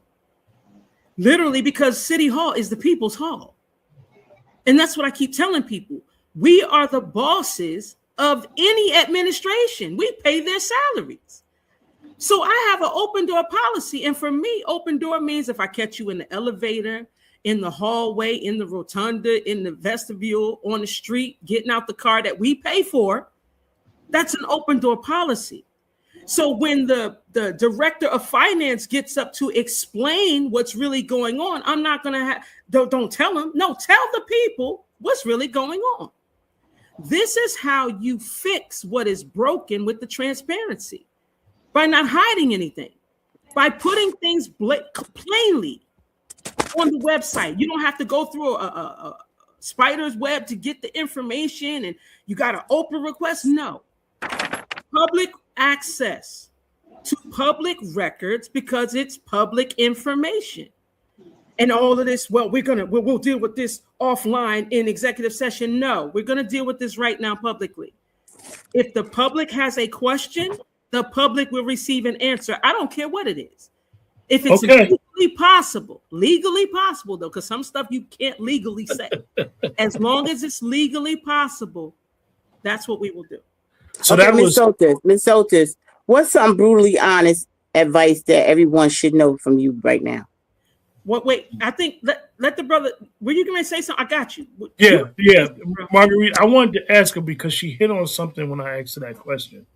Literally, because City Hall is the people's hall. And that's what I keep telling people. We are the bosses of any administration. We pay their salaries. So I have an open door policy. And for me, open door means if I catch you in the elevator, in the hallway, in the rotunda, in the vestibule, on the street, getting out the car that we pay for, that's an open door policy. So when the director of finance gets up to explain what's really going on, I'm not going to don't tell them. No, tell the people what's really going on. This is how you fix what is broken with the transparency, by not hiding anything, by putting things plainly on the website. You don't have to go through a spider's web to get the information and you got an open request. No. Public access to public records because it's public information. And all of this, well, we'll deal with this offline in executive session. No, we're going to deal with this right now publicly. If the public has a question, the public will receive an answer. I don't care what it is. If it's legally possible though, because some stuff you can't legally say. As long as it's legally possible, that's what we will do. So okay, Ms. Salters, what's some brutally honest advice that everyone should know from you right now? What? Wait, I think let the brother. Were you going to say something? I got you. Yeah. Marguerite, I wanted to ask her because she hit on something when I asked her that question.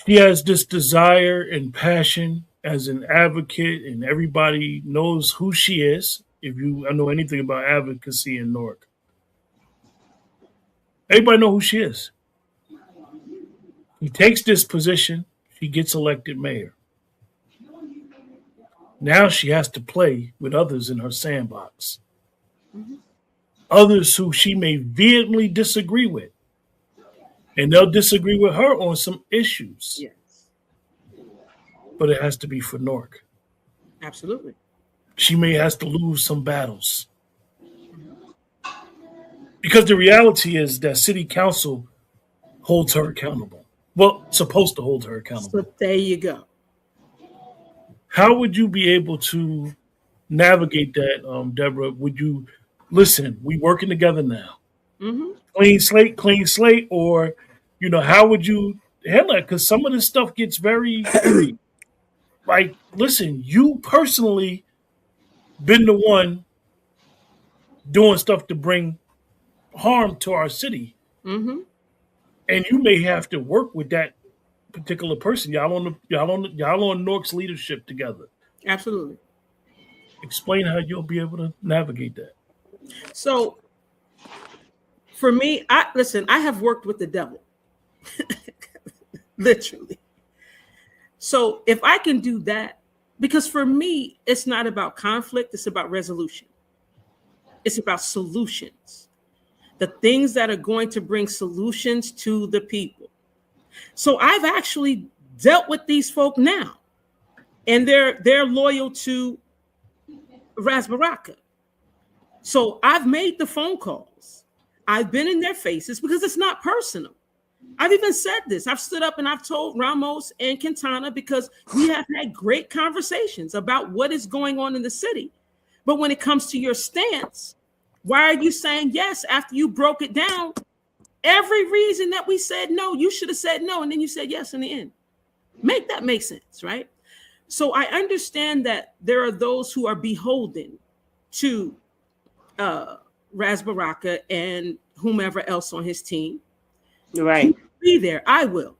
She has this desire and passion as an advocate, and everybody knows who she is. If you know anything about advocacy in Newark, everybody knows who she is. He takes this position, she gets elected mayor. Now she has to play with others in her sandbox. Mm-hmm. Others who she may vehemently disagree with. And they'll disagree with her on some issues. Yes. But it has to be for Newark. Absolutely. She may have to lose some battles. Because the reality is that city council holds her accountable. Well, supposed to hold her accountable. So there you go. How would you be able to navigate that, Deborah? Would you listen? We working together now. Mm-hmm. Clean slate, or how would you handle it? Because some of this stuff gets very, very like. Listen, you personally been the one doing stuff to bring harm to our city. Mm-hmm. And you may have to work with that particular person. Y'all on Newark's leadership together. Absolutely. Explain how you'll be able to navigate that. So, for me, I have worked with the devil, literally. So if I can do that, because for me, it's not about conflict, it's about resolution. It's about solutions. The things that are going to bring solutions to the people. So I've actually dealt with these folk now, and they're loyal to Ras Baraka. So I've made the phone calls. I've been in their faces because it's not personal. I've even said this. I've stood up and I've told Ramos and Quintana, because we have had great conversations about what is going on in the city. But when it comes to your stance, why are you saying yes after you broke it down? Every reason that we said no, you should have said no, and then you said yes in the end. Make that make sense, right? So I understand that there are those who are beholden to Ras Baraka and whomever else on his team. Right. Be there. I will.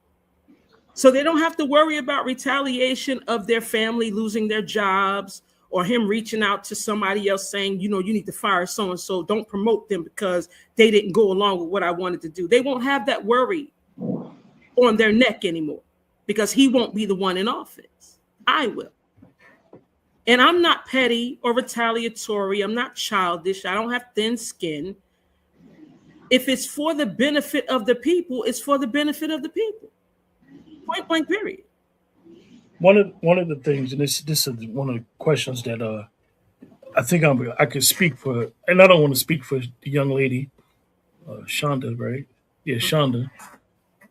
So they don't have to worry about retaliation of their family losing their jobs, or him reaching out to somebody else saying, you need to fire so-and-so. Don't promote them because they didn't go along with what I wanted to do. They won't have that worry on their neck anymore because he won't be the one in office. I will. And I'm not petty or retaliatory. I'm not childish. I don't have thin skin. If it's for the benefit of the people, it's for the benefit of the people. Point blank, period. One of the things, and this is one of the questions that I think I could speak for, and I don't want to speak for the young lady, Shonda, right? Yeah, Shonda.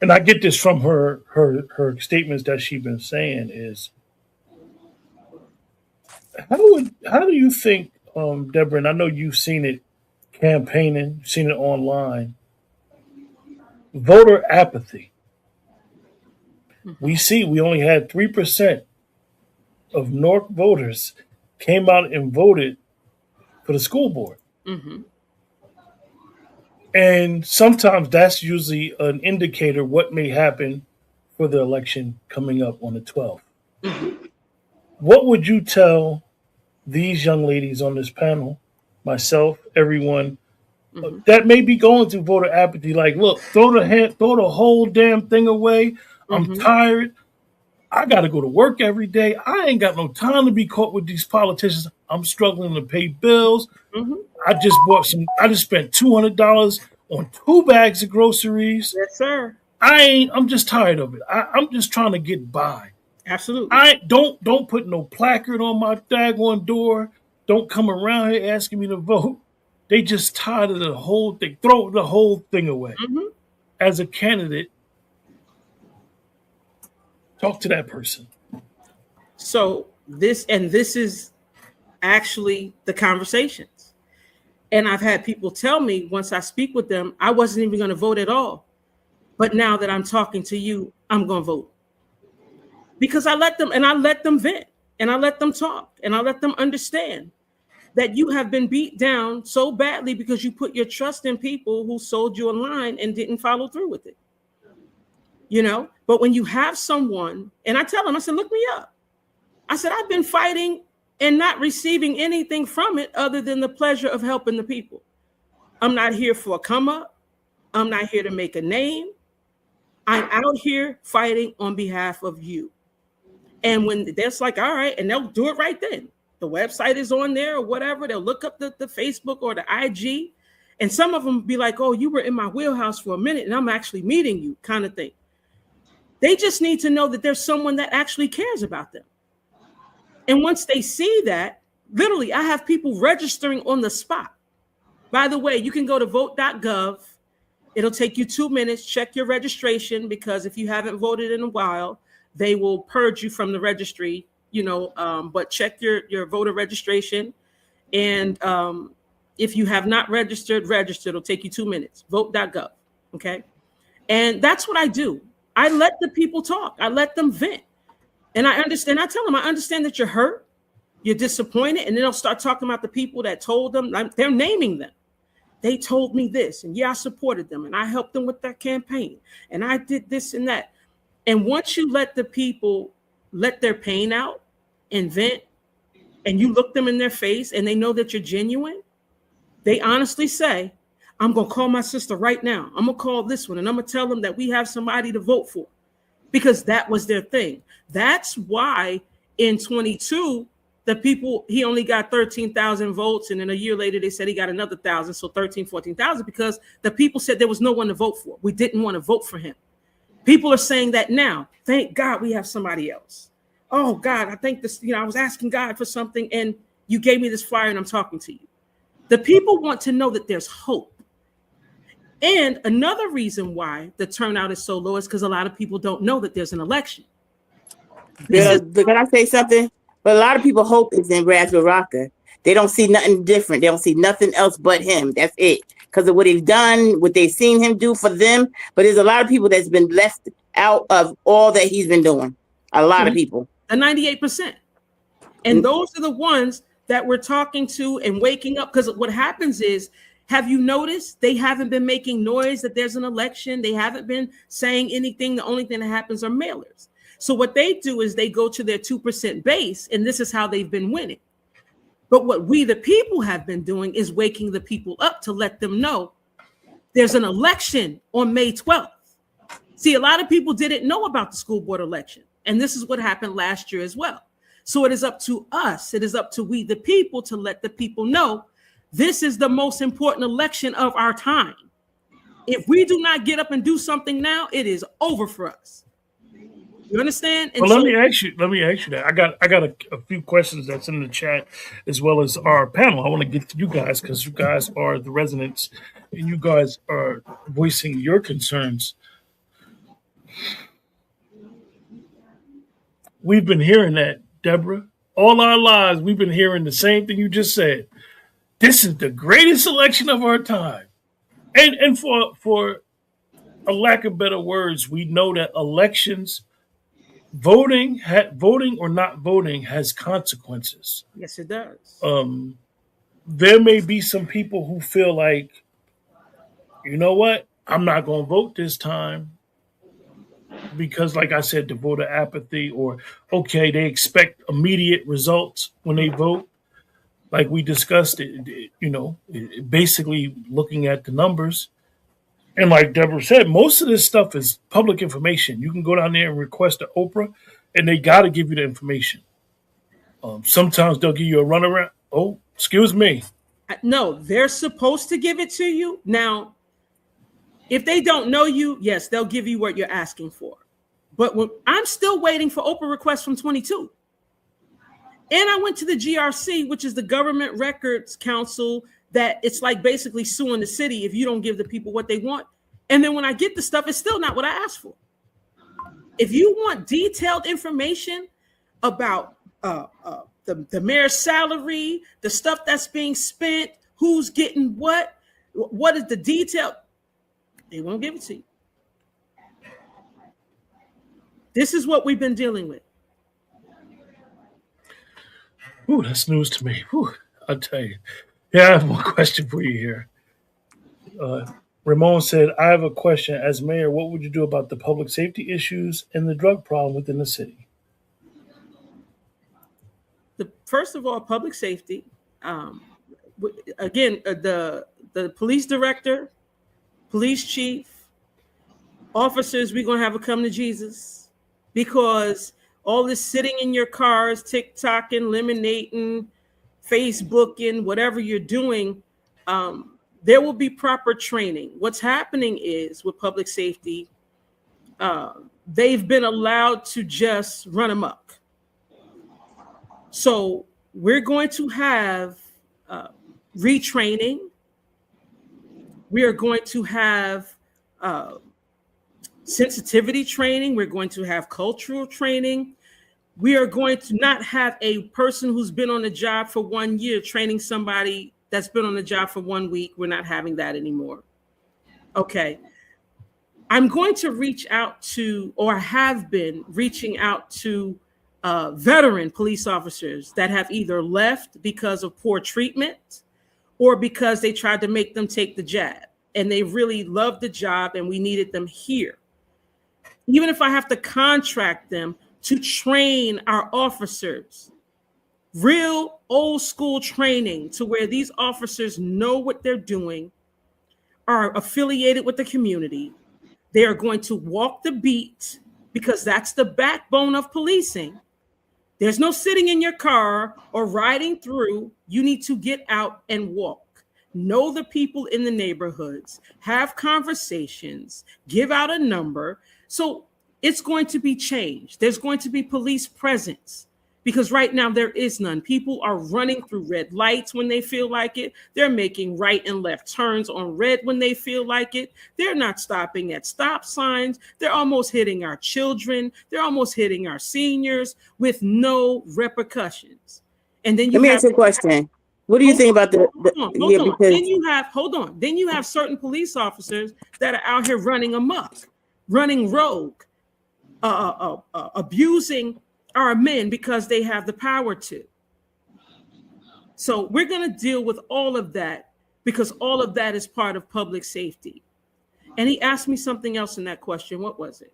And I get this from her statements that she's been saying is, how do you think, Deborah? And I know you've seen it campaigning, you've seen it online. Voter apathy. We only had 3% of Newark voters came out and voted for the school board. Mm-hmm. And sometimes that's usually an indicator what may happen for the election coming up on the 12th. Mm-hmm. What would you tell these young ladies on this panel, myself, everyone that may be going through voter apathy? Like, look, throw the whole damn thing away. I'm tired. I got to go to work every day. I ain't got no time to be caught with these politicians. I'm struggling to pay bills. Mm-hmm. I just spent $200 on 2 bags of groceries. Yes, sir. I'm just tired of it. I'm just trying to get by. Absolutely. I don't put no placard on my daggone door. Don't come around here asking me to vote. They just tired of the whole thing. Throw the whole thing away. Mm-hmm. As a candidate, talk to that person. So this is actually the conversations. And I've had people tell me once I speak with them, I wasn't even going to vote at all. But now that I'm talking to you, I'm going to vote. Because I let them vent, and I let them talk, and I let them understand that you have been beat down so badly because you put your trust in people who sold you a line and didn't follow through with it. You know, but when you have someone, and I tell them, I said, look me up. I said, I've been fighting and not receiving anything from it other than the pleasure of helping the people. I'm not here for a come up. I'm not here to make a name. I'm out here fighting on behalf of you. And when that's like, all right, and they'll do it right then. The website is on there or whatever. They'll look up the Facebook or the IG. And some of them be like, oh, you were in my wheelhouse for a minute and I'm actually meeting you, kind of thing. They just need to know that there's someone that actually cares about them. And once they see that, literally, I have people registering on the spot. By the way, you can go to vote.gov. It'll take you 2 minutes. Check your registration, because if you haven't voted in a while, they will purge you from the registry, you know, but check your voter registration. And if you have not registered, it'll take you 2 minutes. Vote.gov. Okay. And that's what I do. I let the people talk. I let them vent. And I understand. I tell them, I understand that you're hurt, you're disappointed. And then they'll start talking about the people that told them. They're naming them. They told me this. And yeah, I supported them. And I helped them with that campaign. And I did this and that. And once you let the people let their pain out and vent, and you look them in their face and they know that you're genuine, they honestly say, I'm going to call my sister right now. I'm going to call this one and I'm going to tell them that we have somebody to vote for, because that was their thing. That's why in 22, the people, he only got 13,000 votes. And then a year later, they said he got another 1,000. So 13, 14,000, because the people said there was no one to vote for. We didn't want to vote for him. People are saying that now. Thank God we have somebody else. Oh God, I think this, I was asking God for something and you gave me this flyer and I'm talking to you. The people want to know that there's hope. And another reason why the turnout is so low is because a lot of people don't know that there's an election. Can I say something? But a lot of people hope is in Raspberry Rocker. They don't see nothing different. They don't see nothing else but him. That's it. Because of what he's done, what they've seen him do for them. But there's a lot of people that's been left out of all that he's been doing. A lot of people. The 98%. And those are the ones that we're talking to and waking up. Because what happens is, have you noticed they haven't been making noise that there's an election? They haven't been saying anything. The only thing that happens are mailers. So what they do is they go to their 2% base, and this is how they've been winning. But what we, the people, have been doing is waking the people up to let them know there's an election on May 12th. See, a lot of people didn't know about the school board election. And this is what happened last year as well. So it is up to us. It is up to we, the people, to let the people know this is the most important election of our time. If we do not get up and do something now, it is over for us. You understand? And well, let me ask you that. I got a few questions that's in the chat, as well as our panel. I want to get to you guys because you guys are the residents and you guys are voicing your concerns. We've been hearing that, Deborah, All our lives, we've been hearing the same thing you just said. This is the greatest election of our time. And for a lack of better words, we know that elections, voting or not voting has consequences. Yes, it does. There may be some people who feel like, you know what, I'm not going to vote this time because, like I said, the voter apathy, or okay, they expect immediate results when they vote. Like we discussed, basically looking at the numbers. And like Deborah said, most of this stuff is public information. You can go down there and request an Oprah, and they got to give you the information. Sometimes they'll give you a runaround. Oh, excuse me. No, they're supposed to give it to you. Now, if they don't know you, yes, they'll give you what you're asking for. But I'm still waiting for Oprah requests from 22. And I went to the GRC, which is the Government Records Council, that it's like basically suing the city if you don't give the people what they want. And then when I get the stuff, it's still not what I asked for. If you want detailed information about the mayor's salary, the stuff that's being spent, who's getting what is the detail, they won't give it to you. This is what we've been dealing with. Ooh, that's news to me. Ooh, I'll tell you. Yeah, I have one question for you here. Ramon said, I have a question. As mayor, what would you do about the public safety issues and the drug problem within the city? First of all, public safety. Again, the police director, police chief, officers, we're going to have a come to Jesus, because all this sitting in your cars, TikToking, eliminating, Facebooking, whatever you're doing, there will be proper training. What's happening is with public safety, they've been allowed to just run amok. So we're going to have retraining. We are going to have sensitivity training. We're going to have cultural training. We are going to not have a person who's been on the job for 1 year training somebody that's been on the job for 1 week. We're not having that anymore. Okay. I'm going to reach out to, or have been reaching out to veteran police officers that have either left because of poor treatment or because they tried to make them take the jab and they really loved the job and we needed them here. Even if I have to contract them to train our officers, real old school training to where these officers know what they're doing, are affiliated with the community. They are going to walk the beat because that's the backbone of policing. There's no sitting in your car or riding through. You need to get out and walk. Know the people in the neighborhoods, have conversations, give out a number. So it's going to be changed. There's going to be police presence because right now there is none. People are running through red lights when they feel like it. They're making right and left turns on red when they feel like it. They're not stopping at stop signs. They're almost hitting our children. They're almost hitting our seniors with no repercussions. And then let me ask you a question. What do you think about the Then you have certain police officers that are out here running amok, running rogue, abusing our men because they have the power to. So we're going to deal with all of that because all of that is part of public safety. And he asked me something else in that question. What was it?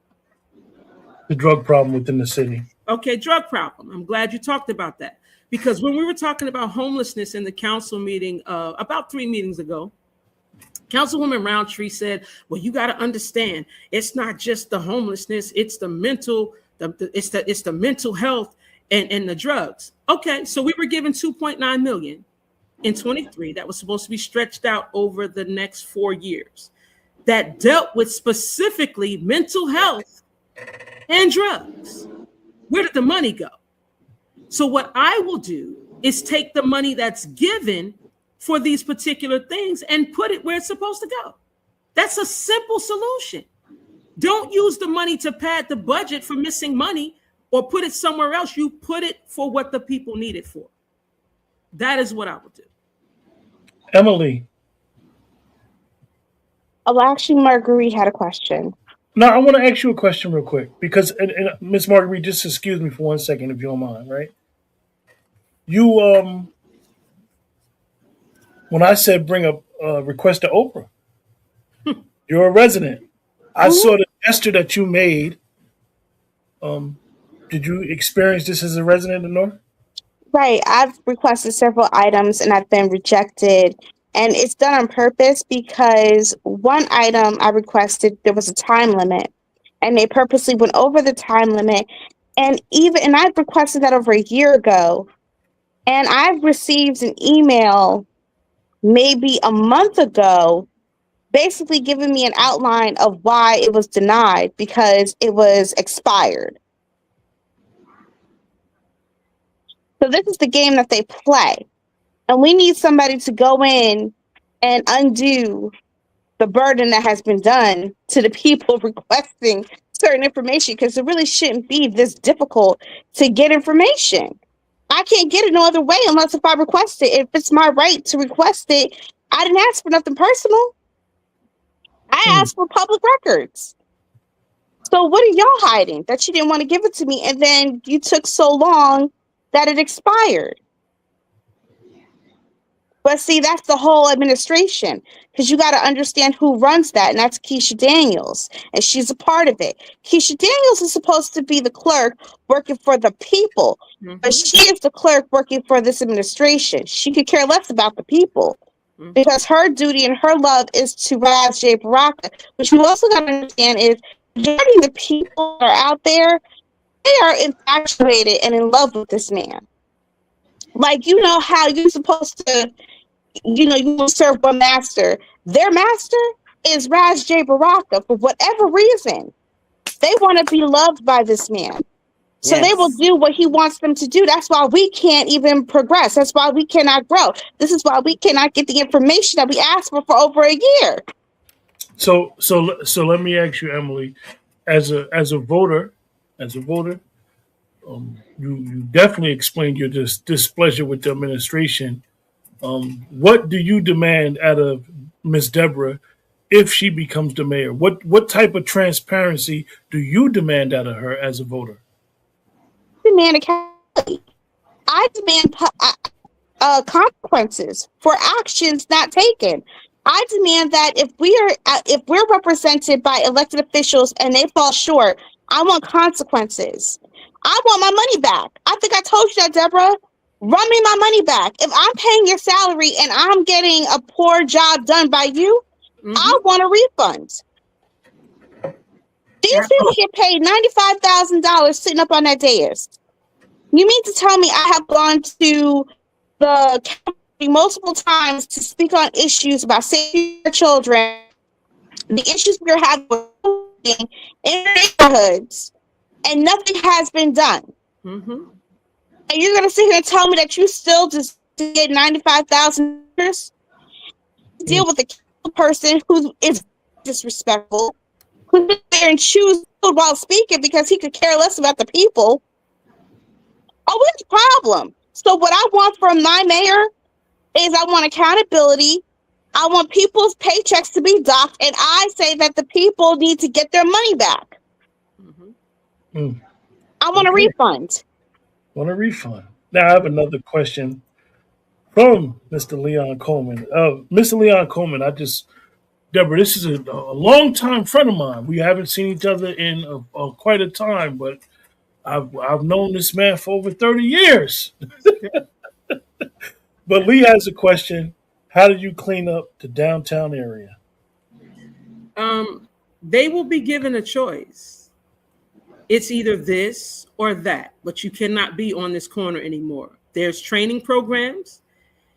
The drug problem within the city. Okay, drug problem. I'm glad you talked about that. Because when we were talking about homelessness in the council meeting about 3 meetings ago, Councilwoman Roundtree said, well, you got to understand, it's not just the homelessness, it's the mental, it's the mental health and the drugs. Okay, so we were given 2.9 million in 23 that was supposed to be stretched out over the next 4 years that dealt with specifically mental health and drugs. Where did the money go? So what I will do is take the money that's given for these particular things and put it where it's supposed to go. That's a simple solution. Don't use the money to pad the budget for missing money. or put it somewhere else. You put it for what the people need it for. That is what I would do. Emily. Oh, actually, Marguerite had a question. Now, I want to ask you a question real quick because, and Miss Marguerite, just excuse me for 1 second if you don't mind, right? You, when I said bring a request to Oprah, you're a resident. I saw the gesture that you made. Did you experience this as a resident in North? Right. I've requested several items and I've been rejected. And it's done on purpose because one item I requested, there was a time limit. And they purposely went over the time limit. And I requested that over a year ago. And I've received an email maybe a month ago, basically giving me an outline of why it was denied because it was expired. So this is the game that they play. And we need somebody to go in and undo the burden that has been done to the people requesting certain information, because it really shouldn't be this difficult to get information. I can't get it no other way unless if I request it. If it's my right to request it, I didn't ask for nothing personal. I asked for public records. So what are y'all hiding that you didn't want to give it to me? And then you took so long that it expired. But see, that's the whole administration, because you got to understand who runs that, and that's Keisha Daniels, and she's a part of it. Keisha Daniels is supposed to be the clerk working for the people, but she is the clerk working for this administration. She could care less about the people because her duty and her love is to Raz J. Baraka. But you also got to understand is majority of the people that are out there, they are infatuated and in love with this man. Like, you know how you're supposed to, you will serve one master. Their master is Raz J. Baraka. For whatever reason, they want to be loved by this man. So they will do what he wants them to do. That's why we can't even progress. That's why we cannot grow. This is why we cannot get the information that we asked for over a year. So let me ask you, Emily, as a voter, you definitely explained your displeasure with the administration. What do you demand out of Miss Debra if she becomes the mayor? What type of transparency do you demand out of her as a voter? I demand accountability. I demand consequences for actions not taken. I demand that if we're represented by elected officials and they fall short, I want consequences. I want my money back. I think I told you that, Deborah. Run me my money back. If I'm paying your salary and I'm getting a poor job done by you, I want a refund. These people get paid $95,000 sitting up on that dais. You mean to tell me I have gone to the county multiple times to speak on issues about saving your children, the issues we're having in neighborhoods, and nothing has been done? And you're going to sit here and tell me that you still just get $95,000 to deal with a person who is disrespectful, who sits there and chews food while speaking because he could care less about the people. Oh, it's a problem. So what I want from my mayor is I want accountability. I want people's paychecks to be docked, and I say that the people need to get their money back. I want a refund. Want a refund. Now I have another question from Mr. Leon Coleman. Mr. Leon Coleman, Deborah, this is a long-time friend of mine. We haven't seen each other in quite a time, but I've known this man for over 30 years. But Lee has a question. How do you clean up the downtown area? They will be given a choice. It's either this or that, but you cannot be on this corner anymore. There's training programs.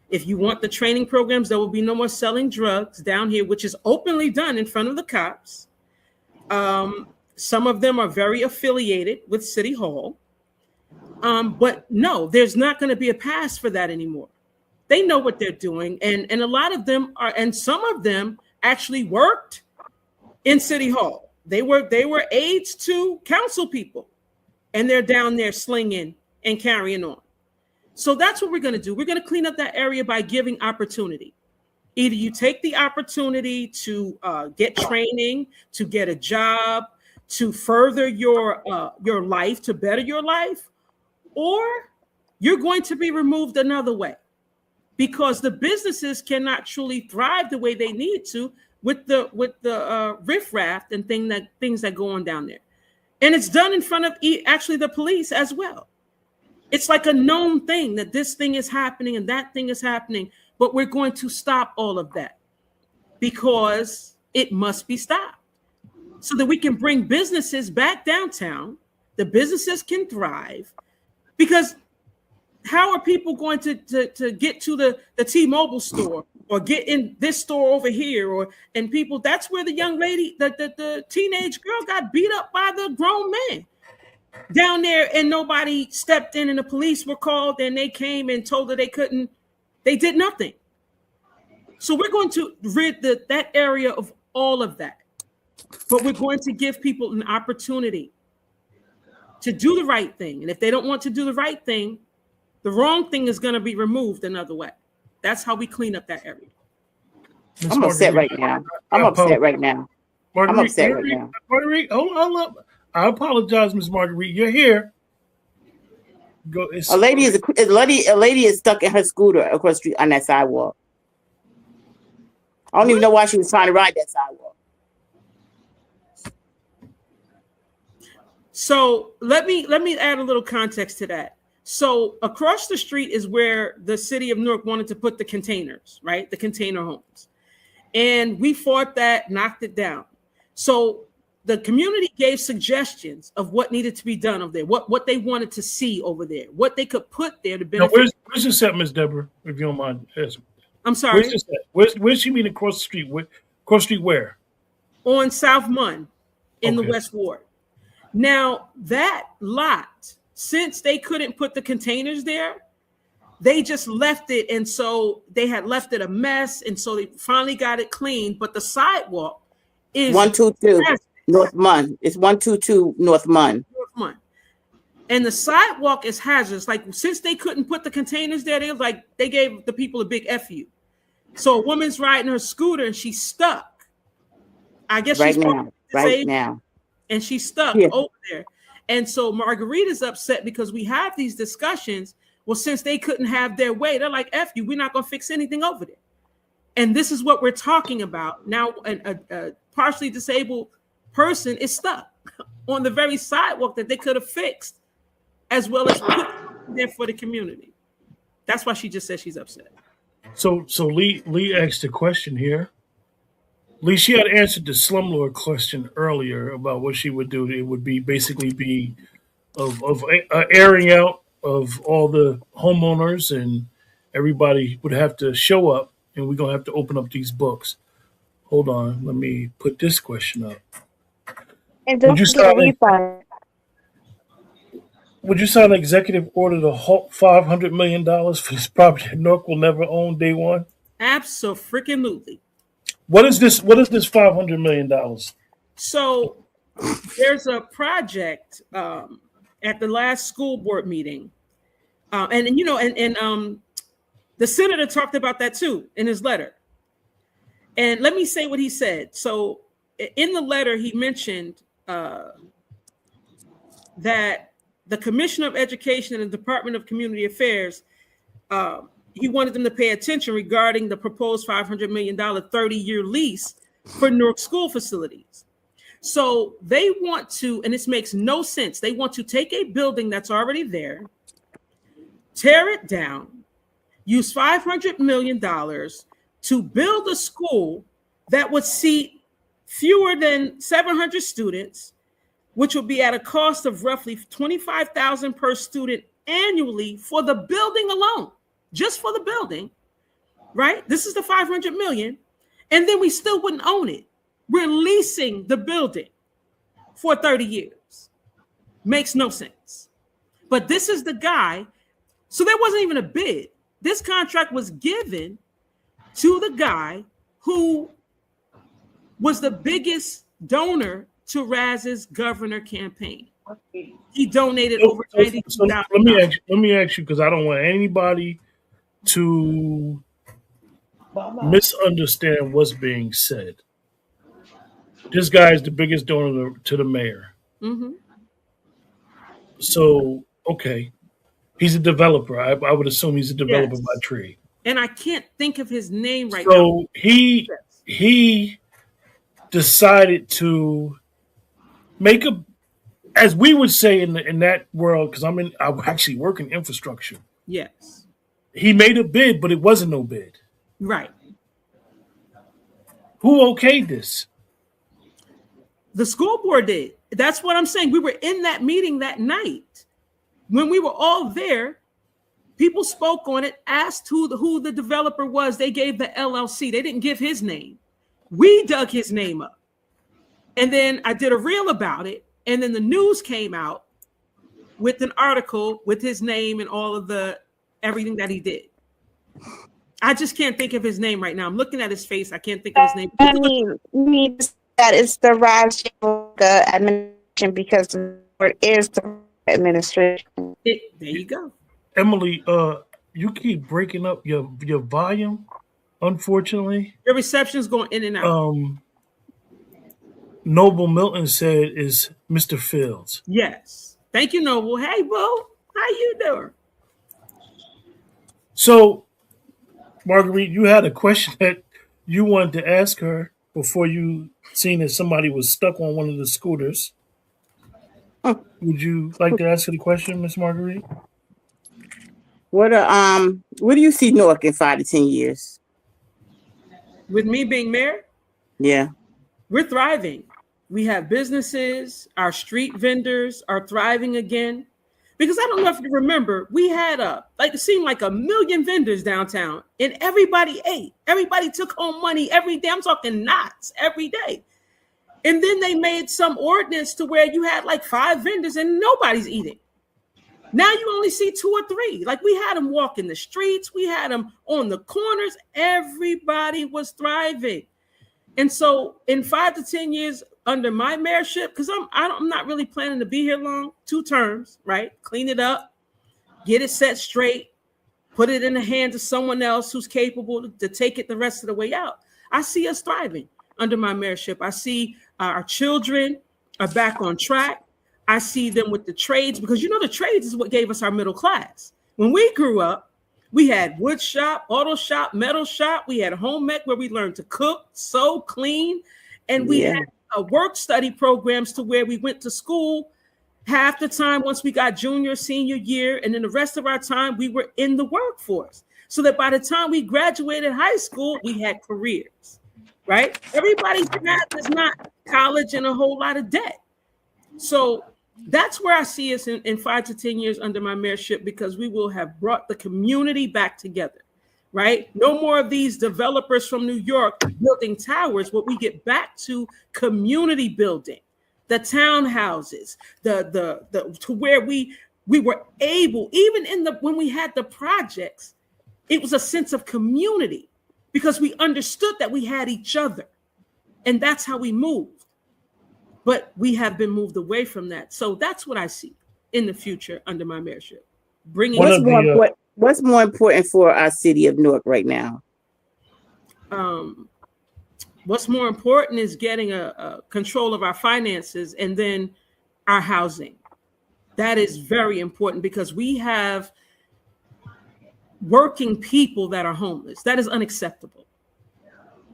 If you want the training programs, there will be no more selling drugs down here, which is openly done in front of the cops. Some of them are very affiliated with City Hall. But no, there's not going to be a pass for that anymore. They know what they're doing. And a lot of them are, and some of them actually worked in City Hall. They were aides to council people. and they're down there slinging and carrying on. So that's what we're going to do. We're going to clean up that area by giving opportunity. Either you take the opportunity to get training, to get a job, to further your life, to better your life, or you're going to be removed another way, because the businesses cannot truly thrive the way they need to with the riffraff and things that go on down there. And it's done in front of actually the police as well. It's like a known thing that this thing is happening and that thing is happening, but we're going to stop all of that because it must be stopped so that we can bring businesses back downtown. The businesses can thrive, because how are people going to get to the T-Mobile store or get in this store over here? And people, that's where the young lady, the teenage girl got beat up by the grown man down there, and nobody stepped in, and the police were called, and they came and told her they did nothing. So we're going to rid that area of all of that, but we're going to give people an opportunity to do the right thing. And if they don't want to do the right thing, the wrong thing is going to be removed another way. That's how we clean up that area. I'm upset right now. I'm upset right now. Marguerite, hold up. I apologize, Miss Marguerite. You're here. Go. A lady is stuck in her scooter across the street on that sidewalk. I don't even know why she was trying to ride that sidewalk. So let me add a little context to that. So across the street is where the city of Newark wanted to put the containers, right? The container homes. And we fought that, knocked it down. So the community gave suggestions of what needed to be done over there, what they wanted to see over there, what they could put there to benefit. Now, where's this at, Miss Deborah, if you don't mind asking? I'm sorry. Where's this at? Where's she mean across the street? Across the street where? On South Munn in the West Ward. Now, that lot, since they couldn't put the containers there, they just left it. And so they had left it a mess. And so they finally got it cleaned. But the sidewalk is 122 North Munn. It's 122 North Munn. North Munn. And the sidewalk is hazardous. Like, since they couldn't put the containers there, they gave the people a big FU. So a woman's riding her scooter and she's stuck. I guess right she's now. And she's stuck over there. And so Marguerita's upset because we have these discussions. Well, since they couldn't have their way, they're like, F you, we're not going to fix anything over there. And this is what we're talking about. Now, a partially disabled person is stuck on the very sidewalk that they could have fixed, as well as put there for the community. That's why she just said she's upset. So Lee asked a question here. Lee, she had answered the slumlord question earlier about what she would do. It would basically be of airing out of all the homeowners, and everybody would have to show up, and we're going to have to open up these books. Hold on. Let me put this question up. And don't forget a refund. Would you sign an executive order to halt $500 million for this property that Newark will never own day one? Abso-freaking-lutely. What is this $500 million? So there's a project at the last school board meeting. The senator talked about that too in his letter. And let me say what he said. So in the letter, he mentioned that the Commissioner of Education and the Department of Community Affairs, he wanted them to pay attention regarding the proposed $500 million 30-year lease for Newark school facilities. So they want to, and this makes no sense, they want to take a building that's already there, tear it down, use $500 million to build a school that would seat fewer than 700 students, which would be at a cost of roughly $25,000 per student annually for the building alone. Just for the building, right? This is the $500 million. And then we still wouldn't own it. We're leasing the building for 30 years. Makes no sense. But this is the guy. So there wasn't even a bid. This contract was given to the guy who was the biggest donor to Raz's governor campaign. He donated over $92,000. Let me ask you, because I don't want anybody to misunderstand what's being said. This guy is the biggest donor to the mayor. Mm-hmm. So, okay. He's a developer. I would assume he's a developer by trade. And I can't think of his name right now. So he decided to make as we would say in that world, because I actually work in infrastructure. Yes. He made a bid, but it wasn't no bid. Right. Who okayed this? The school board did. That's what I'm saying. We were in that meeting that night. When we were all there, people spoke on it, asked who the developer was. They gave the LLC. They didn't give his name. We dug his name up. And then I did a reel about it. And then the news came out with an article with his name and all of everything that he did. I just can't think of his name right now. I'm looking at his face. I can't think of his name. That is the Raj administration, because the word is the administration. There you go. Emily, you keep breaking up your volume, unfortunately. Your reception's going in and out. Noble Milton said is Mr. Fields. Yes. Thank you, Noble. Hey, boo. How you doing? So, Marguerite, you had a question that you wanted to ask her before you seen that somebody was stuck on one of the scooters. Would you like to ask her the question, Miss Marguerite? What do you see Newark in 5 to 10 years? With me being mayor? Yeah. We're thriving. We have businesses, our street vendors are thriving again. Because I don't know if you remember, we had it seemed like 1 million vendors downtown, and everybody ate. Everybody took home money every day. I'm talking knots every day. And then they made some ordinance to where you had like 5 vendors and nobody's eating. Now you only see 2 or 3. Like, we had them walking the streets. We had them on the corners. Everybody was thriving. And so in 5 to 10 years under my mayorship, because I'm not really planning to be here long, 2 terms, right? Clean it up, get it set straight, put it in the hands of someone else who's capable to take it the rest of the way out. I see us thriving under my mayorship. I see our children are back on track. I see them with the trades, because the trades is what gave us our middle class. When we grew up, we had wood shop, auto shop, metal shop. We had home ec where we learned to cook, sew, clean. And we had work study programs to where we went to school half the time once we got junior, senior year. And then the rest of our time, we were in the workforce. So that by the time we graduated high school, we had careers, right? Everybody's path is not college and a whole lot of debt. So that's where I see us in 5 to 10 years under my mayorship, because we will have brought the community back together, right? No more of these developers from New York building towers, but we get back to community building, the townhouses, to where we were able, even when we had the projects, it was a sense of community because we understood that we had each other, and that's how we moved. But we have been moved away from that. So that's what I see in the future under my mayorship. What's more important for our city of Newark right now? What's more important is getting a control of our finances and then our housing. That is very important, because we have working people that are homeless. That is unacceptable.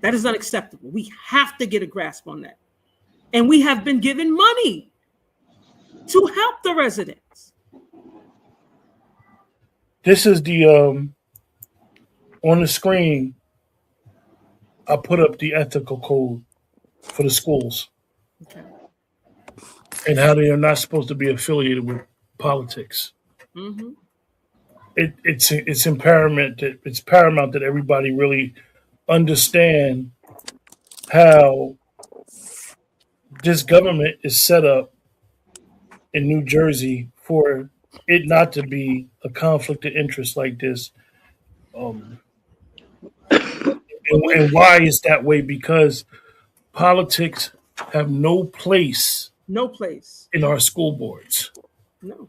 That is unacceptable. We have to get a grasp on that. And we have been given money to help the residents. This is the on the screen. I put up the ethical code for the schools, and how they are not supposed to be affiliated with politics. Mm-hmm. It's paramount that everybody really understand how this government is set up in New Jersey for it not to be a conflict of interest like this. And why is that way? Because politics have no place No place. in our school boards. No.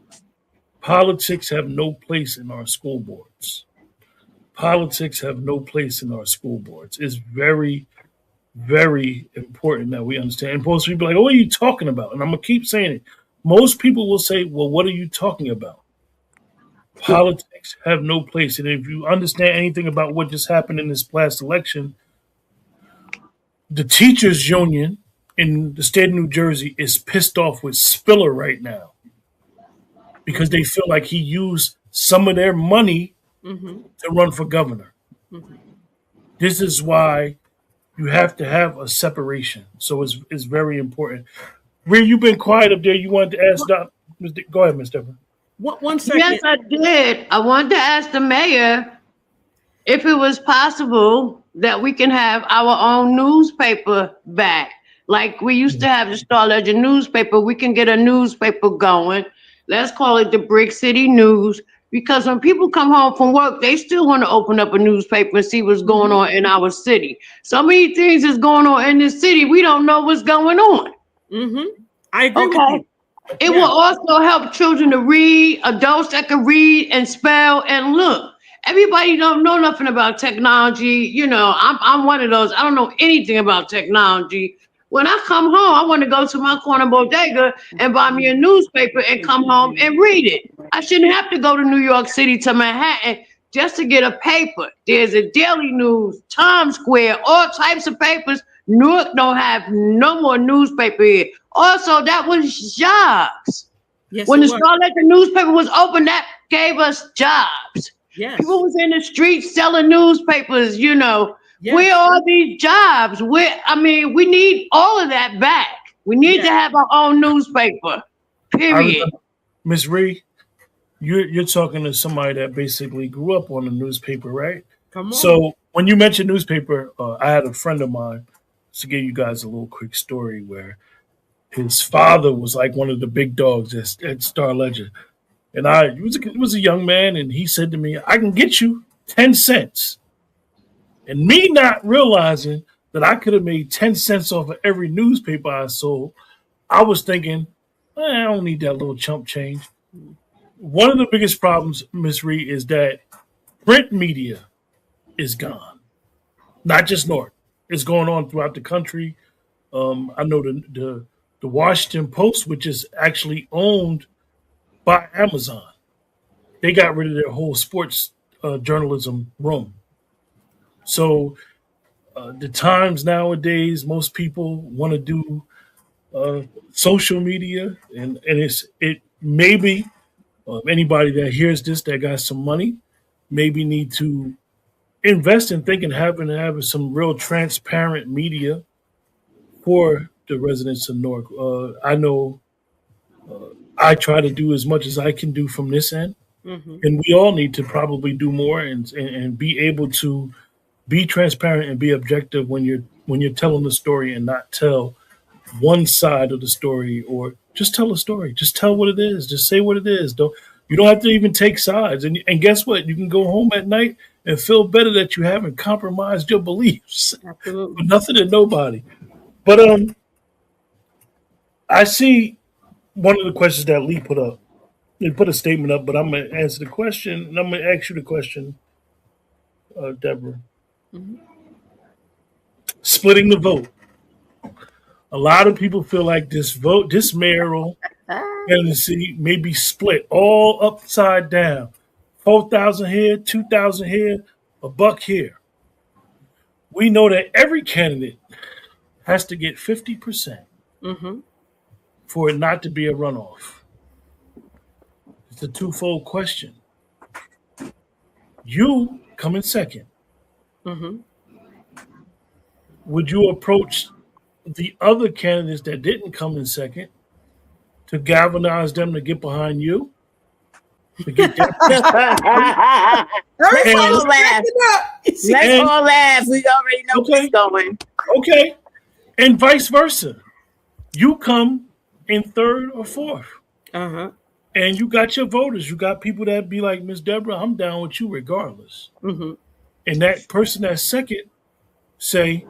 Politics have no place in our school boards. Politics have no place in our school boards. It's very, very important that we understand. And most people are like, what are you talking about? And I'm going to keep saying it. Most people will say, well, what are you talking about? Politics have no place. And if you understand anything about what just happened in this last election, the teachers union in the state of New Jersey is pissed off with Spiller right now because they feel like he used some of their money to run for governor. This is why you have to have a separation. So it's very important. Rhea, you've been quiet up there. You wanted to ask Doc. Go ahead, Ms. Deborah. One second. Yes, I did. I wanted to ask the mayor if it was possible that we can have our own newspaper back. Like we used to have the Star Ledger newspaper. We can get a newspaper going. Let's call it the Brick City News. Because when people come home from work, they still want to open up a newspaper and see what's going on in our city. So many things is going on in this city. We don't know what's going on. I agree with you. It will also help children to read, adults that can read and spell and look. Everybody don't know nothing about technology. You know, I'm one of those. I don't know anything about technology. When I come home, I want to go to my corner bodega and buy me a newspaper and come home and read it. I shouldn't have to go to New York City to Manhattan just to get a paper. There's a Daily News, Times Square, all types of papers. Newark don't have no more newspaper here. Also, that was jobs. Yes, when the Star Ledger newspaper was open, that gave us jobs. Yes. People was in the streets selling newspapers, you know. Yes. Where are these jobs? We need all of that back. We need to have our own newspaper, period. Ms. Rhea, you're talking to somebody that basically grew up on the newspaper, right? Come on. So when you mentioned newspaper, I had a friend of mine, to give you guys a little quick story, where his father was like one of the big dogs at Star Ledger. And he was a young man, and he said to me, I can get you 10 cents. And me not realizing that I could have made 10 cents off of every newspaper I sold, I was thinking, I don't need that little chump change. One of the biggest problems, Ms. Rhea, is that print media is gone. Not just Newark. It's going on throughout the country. I know the Washington Post, which is actually owned by Amazon, they got rid of their whole sports journalism room. So the Times nowadays, most people want to do social media, and it maybe anybody that hears this that got some money maybe need to invest in thinking having some real transparent media for the residents of Newark. I know I try to do as much as I can do from this end, and we all need to probably do more and be able to be transparent and be objective when you're telling the story, and not tell one side of the story, or just tell a story. Just tell what it is. Just say what it is. You don't have to even take sides. And guess what? You can go home at night and feel better that you haven't compromised your beliefs. Absolutely. For nothing and nobody. But I see one of the questions that Lee put up. They put a statement up, but I'm going to answer the question, and I'm going to ask you the question, Deborah. Splitting the vote. A lot of people feel like this mayoral candidacy may be split all upside down. 4,000 here, 2,000 here, $1 here. We know that every candidate has to get 50% for it not to be a runoff. It's a twofold question. You come in second. Would you approach the other candidates that didn't come in second to galvanize them to get behind you? To get that Let's all laugh. Let's all laugh. We already know what's going. Okay. And vice versa. You come in third or fourth. And you got your voters. You got people that be like, Miss Deborah, I'm down with you regardless. And that person that's second say,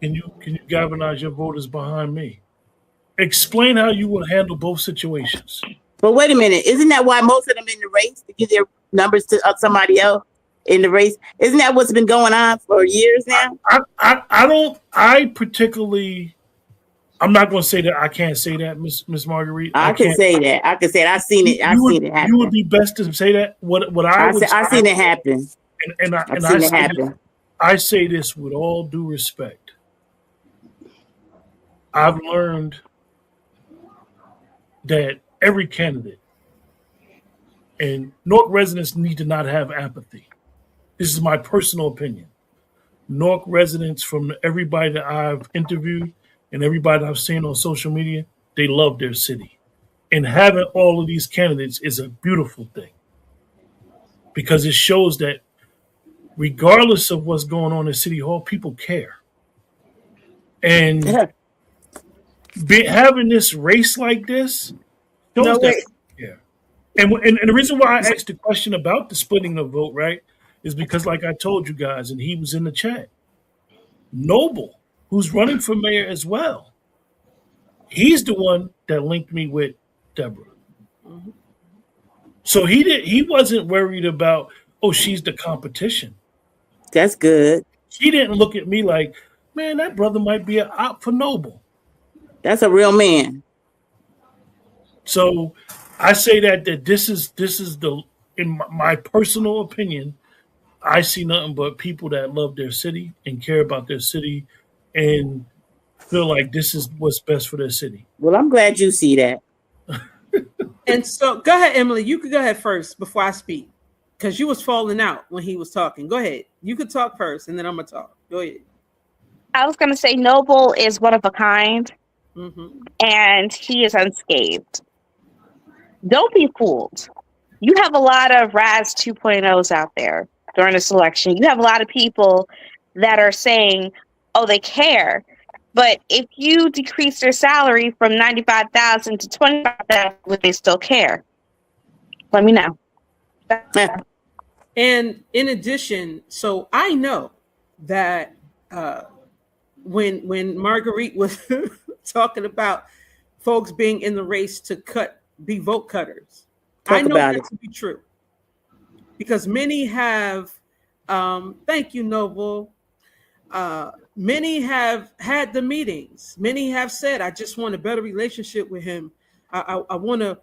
can you galvanize your voters behind me? Explain how you would handle both situations. But wait a minute, isn't that why most of them in the race to give their numbers to somebody else in the race? Isn't that what's been going on for years now? I particularly, I'm not going to say that. I can't say that, Miss Marguerite. I can say that. I can say it. I've seen it. I've seen it happen. You would be best to say that. I've seen it happen. I say this with all due respect. I've learned that every candidate and Newark residents need to not have apathy. This is my personal opinion. Newark residents, from everybody that I've interviewed and everybody I've seen on social media, they love their city. And having all of these candidates is a beautiful thing because it shows that regardless of what's going on in City Hall, people care. And having this race like this shows that. Yeah. And the reason why I asked the question about the splitting the vote, right, is because, like I told you guys, and he was in the chat, Noble, who's running for mayor as well, he's the one that linked me with Debra. So he wasn't worried about, oh, she's the competition. That's good. He didn't look at me like, man, that brother might be an op for Noble. That's a real man. So I say that this is the, in my personal opinion, I see nothing but people that love their city and care about their city and feel like this is what's best for their city. Well, I'm glad you see that. And so go ahead, Emily. You could go ahead first before I speak because you was falling out when he was talking. Go ahead. You could talk first and then I'm going to talk. Go ahead. I was going to say Noble is one of a kind and he is unscathed. Don't be fooled. You have a lot of Raz 2.0s out there during this election. You have a lot of people that are saying, oh, they care. But if you decrease their salary from $95,000 to $25,000, would they still care? Let me know. And in addition, so I know that when Marguerite was talking about folks being in the race to be vote cutters, I know that to be true because many have. Thank you, Noble. Many have had the meetings. Many have said, I just want a better relationship with him. I want to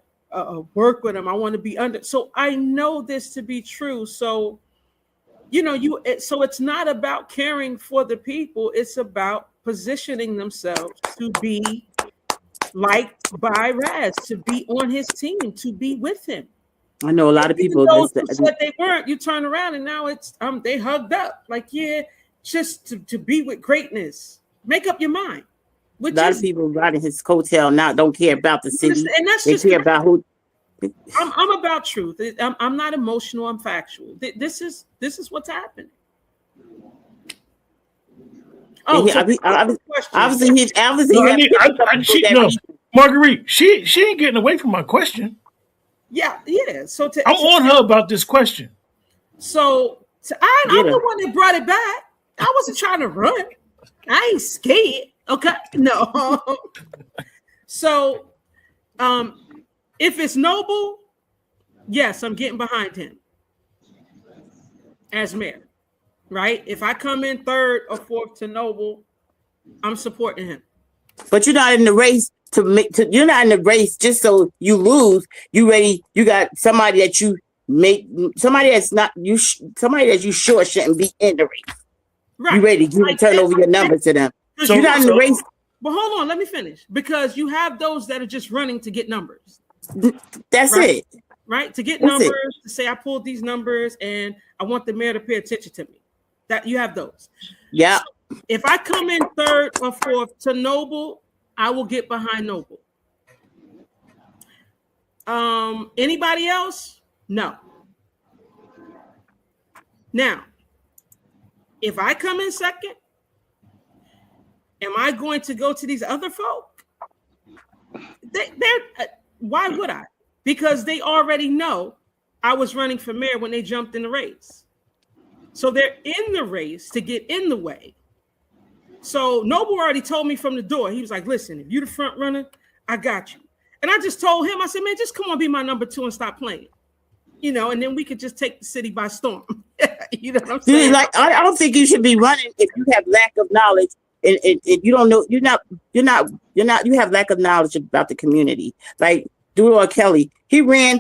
work with him. I want to be under. So I know this to be true. So, so it's not about caring for the people. It's about positioning themselves to be liked by Raz, to be on his team, to be with him. I know a lot of people said they weren't. You turn around and now it's they hugged up like, yeah, just to be with greatness. Make up your mind. A lot of people riding his coattail now don't care about the city. And that's they just care about who. I'm about truth. I'm not emotional. I'm factual. This is what's happening. Oh, Marguerite, she ain't getting away from my question. Yeah. So I'm on her about this question. So I'm the one that brought it back. I wasn't trying to run. I ain't scared. Okay, no. So, if it's Noble, yes, I'm getting behind him as mayor. Right? If I come in third or fourth to Noble, I'm supporting him. But you're not in the race you're not in the race just so you lose. You ready? You got somebody that you make, somebody that's not you, somebody that you sure shouldn't be in the race. Right. You ready to turn over your number to them? So you're not in the race. But hold on, let me finish. Because you have those that are just running to get numbers. That's it. Right? To get numbers, to say I pulled these numbers and I want the mayor to pay attention to me. That you have those. Yeah. So if I come in third or fourth to Noble, I will get behind Noble. Anybody else? No. Now, if I come in second, am I going to go to these other folk? Why would I? Because they already know I was running for mayor when they jumped in the race. So they're in the race to get in the way. So Noble already told me from the door. He was like, listen, if you the front runner, I got you. And I just told him, I said, man, just come on, be my number 2 and stop playing. You know, and then we could just take the city by storm. You know what I'm saying? Like, I don't think you should be running if you have lack of knowledge and you don't know, you have lack of knowledge about the community. Like Dewar Kelly, he ran,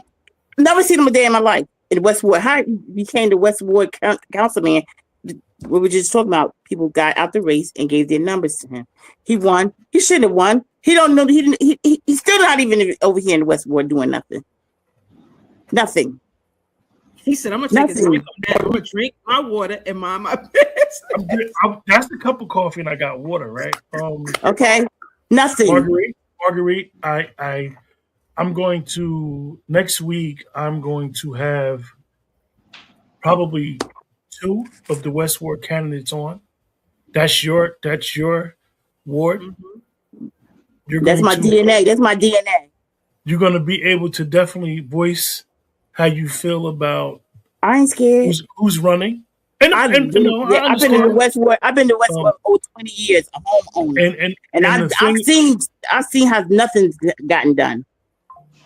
never seen him a day in my life in West Ward. How he became the West Ward councilman? We were just talking about people got out the race and gave their numbers to him. He won. He shouldn't have won. He don't know. He's still not even over here in the West Ward doing nothing. Nothing. He said, I'm gonna take a drink on that. I'm gonna drink my water and mind my business. That's a cup of coffee and I got water, right? Okay. Nothing. Marguerite, I'm going to next week. I'm going to have probably 2 of the West Ward candidates on. That's your ward. Mm-hmm. That's my DNA. That's my DNA. You're going to be able to definitely voice how you feel about. I ain't scared. Who's running? I've been in the West Ward. I've been to West Ward over 20 years. A homeowner, and I've seen how nothing's gotten done.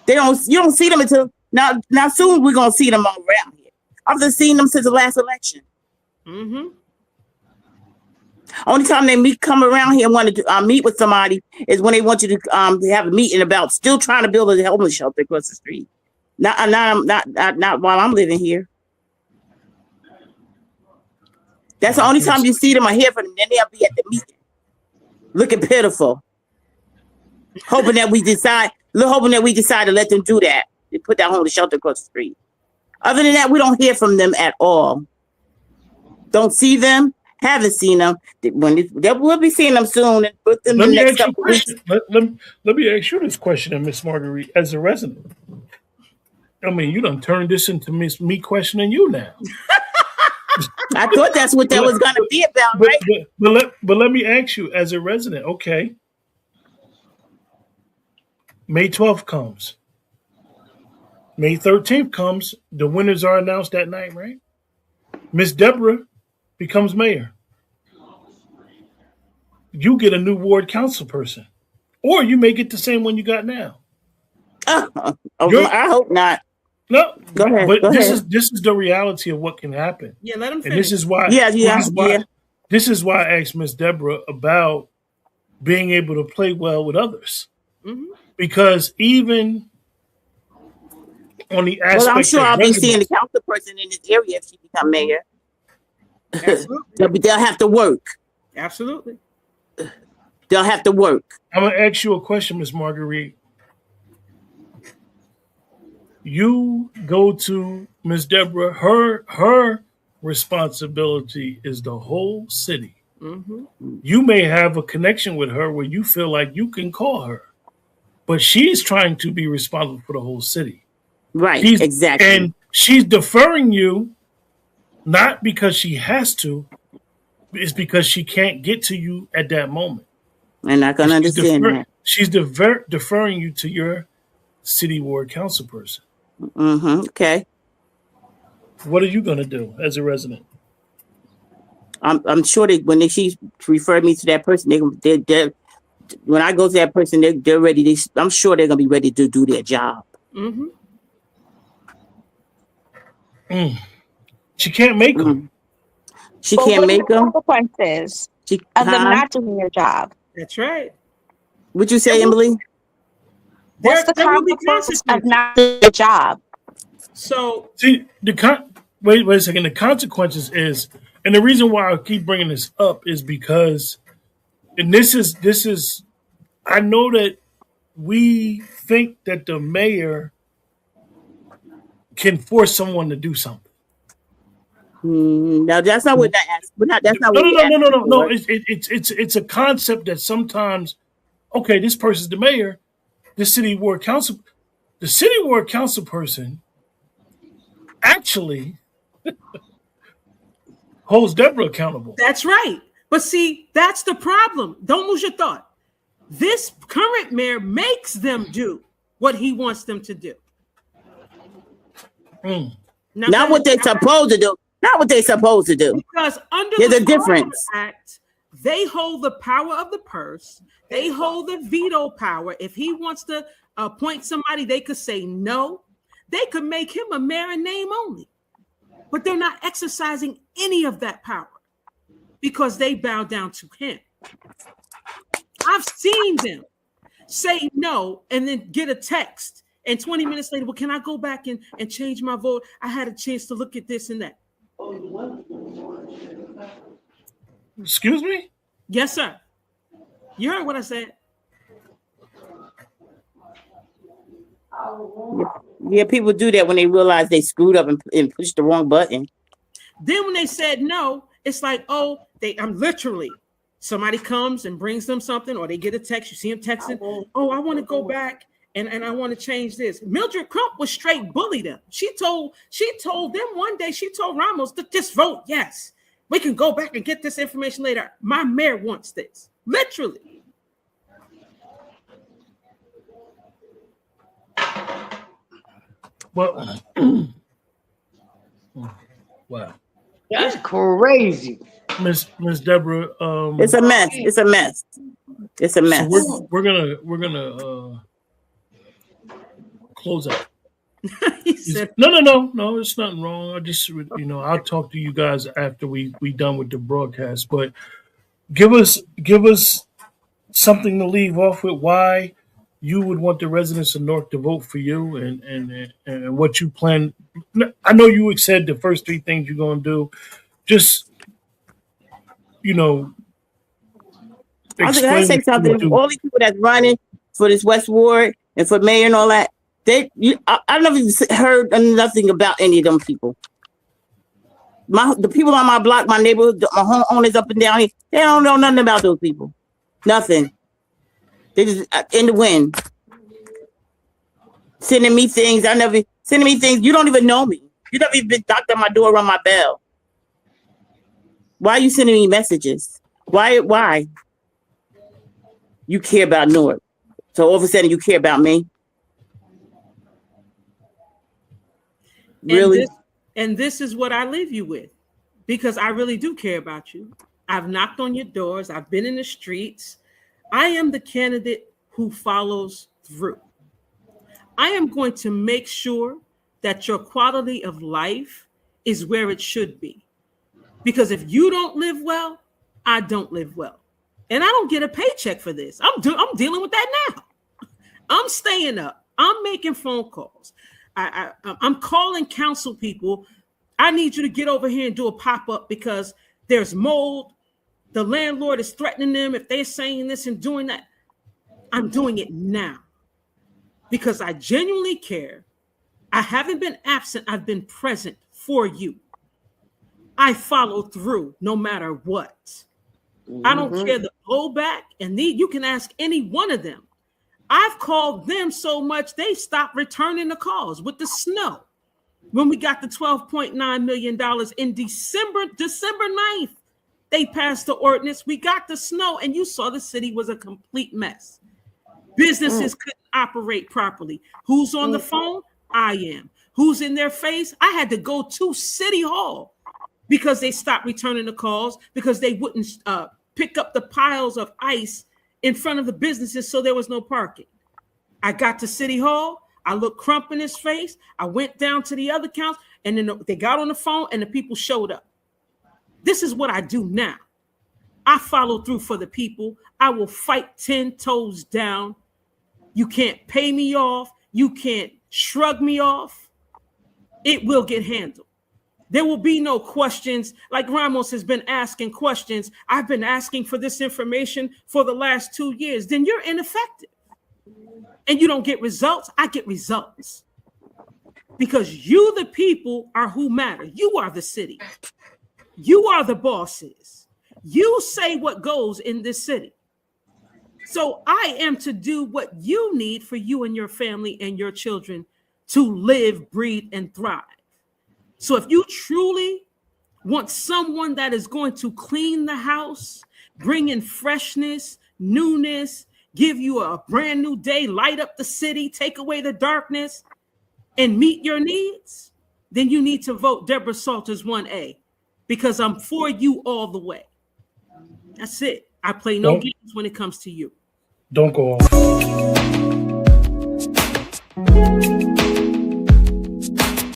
You don't see them until now. Now soon we're gonna see them all around here. I've just seen them since the last election. Mm-hmm. Only time they come around here and want to meet with somebody is when they want you to have a meeting about still trying to build a homeless shelter across the street. Not while I'm living here. That's the only time you see them or hear from them. Then they'll be at the meeting, looking pitiful, hoping that we decide to let them do that. They put that homeless shelter across the street. Other than that, we don't hear from them at all. Don't see them. Haven't seen them. We'll be seeing them soon. And put them let the me next ask you couple weeks. Let me ask you this question, Miss Marguerite, as a resident. I mean, you done turned this into me questioning you now. I thought that's what that was going to be about, right? But let me ask you, as a resident, okay. May 12th comes. May 13th comes. The winners are announced that night, right? Miss Debra becomes mayor. You get a new ward council person. Or you may get the same one you got now. I hope not. No, go ahead. But this is the reality of what can happen. Yeah, let him finish. And this is why. This is why I asked Miss Debra about being able to play well with others, because even on the aspect, I'm sure I'll be seeing the council person in this area if she become mayor. They'll have to work. Absolutely, they'll have to work. I'm gonna ask you a question, Miss Marguerite. You go to Miss Debra, her responsibility is the whole city. Mm-hmm. You may have a connection with her where you feel like you can call her, but she's trying to be responsible for the whole city. Right, exactly. And she's deferring you, not because she has to, it's because she can't get to you at that moment. And I can understand that. She's deferring you to your city ward council person. Mm-hmm. Okay. What are you going to do as a resident? I'm sure that when she referred me to that person, when I go to that person, they're ready. I'm sure they're going to be ready to do their job. Mm-hmm. She can't make them. She can't make them. Consequences of them not doing their job. That's right. What you say, Emily? What's the consequence of not doing the job? So see, wait a second. The consequences is, and the reason why I keep bringing this up is because, and this is, I know that we think that the mayor can force someone to do something. No, that's not what that asks. That's not what. No. It's a concept that sometimes, okay, this person's the mayor. The city ward council person actually holds Debra accountable. That's right. But see, that's the problem. Don't lose your thought. This current mayor makes them do what he wants them to do. Not what they're supposed to do. Not what they're supposed to do. Because under there's the a difference. Act, They hold the power of the purse. They hold the veto power. If he wants to appoint somebody, they could say no. They could make him a mayor in name only. But they're not exercising any of that power because they bow down to him. I've seen them say no and then get a text. And 20 minutes later, well, can I go back and change my vote? I had a chance to look at this and that. Excuse me? Yes, sir. You heard what I said. Yeah, people do that when they realize they screwed up and pushed the wrong button. Then when they said no, it's like, oh, I'm literally, somebody comes and brings them something, or they get a text, you see them texting, oh, I want to go back and I want to change this. Mildred Crump was straight bully them. She told them one day, she told Ramos to just vote yes. We can go back and get this information later. My mayor wants this. Literally. Well, wow. That's crazy. Miss Deborah. It's a mess. It's a mess. It's a mess. So we're gonna close out. He said, No, it's nothing wrong. I just, I'll talk to you guys after we done with the broadcast. But give us something to leave off with. Why you would want the residents of Newark to vote for you, and what you plan. I know you said the first 3 things you're gonna do. Just I was going to say something. All these people that's running for this West Ward and for mayor and all that, I don't know if you heard nothing about any of them people. The people on my block, my neighborhood, my homeowners up and down here, they don't know nothing about those people. Nothing. They just in the wind. Sending me things. You don't even know me. You never even knocked on my door, rung my bell. Why are you sending me messages? Why? You care about Newark. So all of a sudden you care about me? Really? And this is what I leave you with, because I really do care about you. I've knocked on your doors. I've been in the streets. I am the candidate who follows through. I am going to make sure that your quality of life is where it should be. Because if you don't live well, I don't live well. And I don't get a paycheck for this. I'm dealing with that now. I'm staying up. I'm making phone calls. I'm calling council people. I need you to get over here and do a pop-up because there's mold. The landlord is threatening them if they're saying this and doing that. I'm doing it now because I genuinely care. I haven't been absent. I've been present for you. I follow through no matter what. Mm-hmm. I don't care the blowback, and you can ask any one of them. I've called them so much they stopped returning the calls with the snow. When we got the $12.9 million in December 9th, they passed the ordinance. We got the snow, and you saw the city was a complete mess. Businesses couldn't operate properly. Who's on the phone? I am. Who's in their face? I had to go to City Hall because they stopped returning the calls because they wouldn't pick up the piles of ice in front of the businesses, so there was no parking. I got to City Hall. I looked Crump in his face. I went down to the other counts, and then they got on the phone, and the people showed up. This is what I do now. I follow through for the people. I will fight 10 toes down. You can't pay me off. You can't shrug me off. It will get handled. There will be no questions like Ramos has been asking questions. I've been asking for this information for the last 2 years. Then you're ineffective. And you don't get results. I get results. Because you, the people, are who matter. You are the city. You are the bosses. You say what goes in this city. So I am to do what you need for you and your family and your children to live, breathe, and thrive. So if you truly want someone that is going to clean the house, bring in freshness, newness, give you a brand new day, light up the city, take away the darkness, and meet your needs, then you need to vote Debra Salters 1A, because I'm for you all the way. That's it. I play no Don't- games when it comes to you. Don't go off.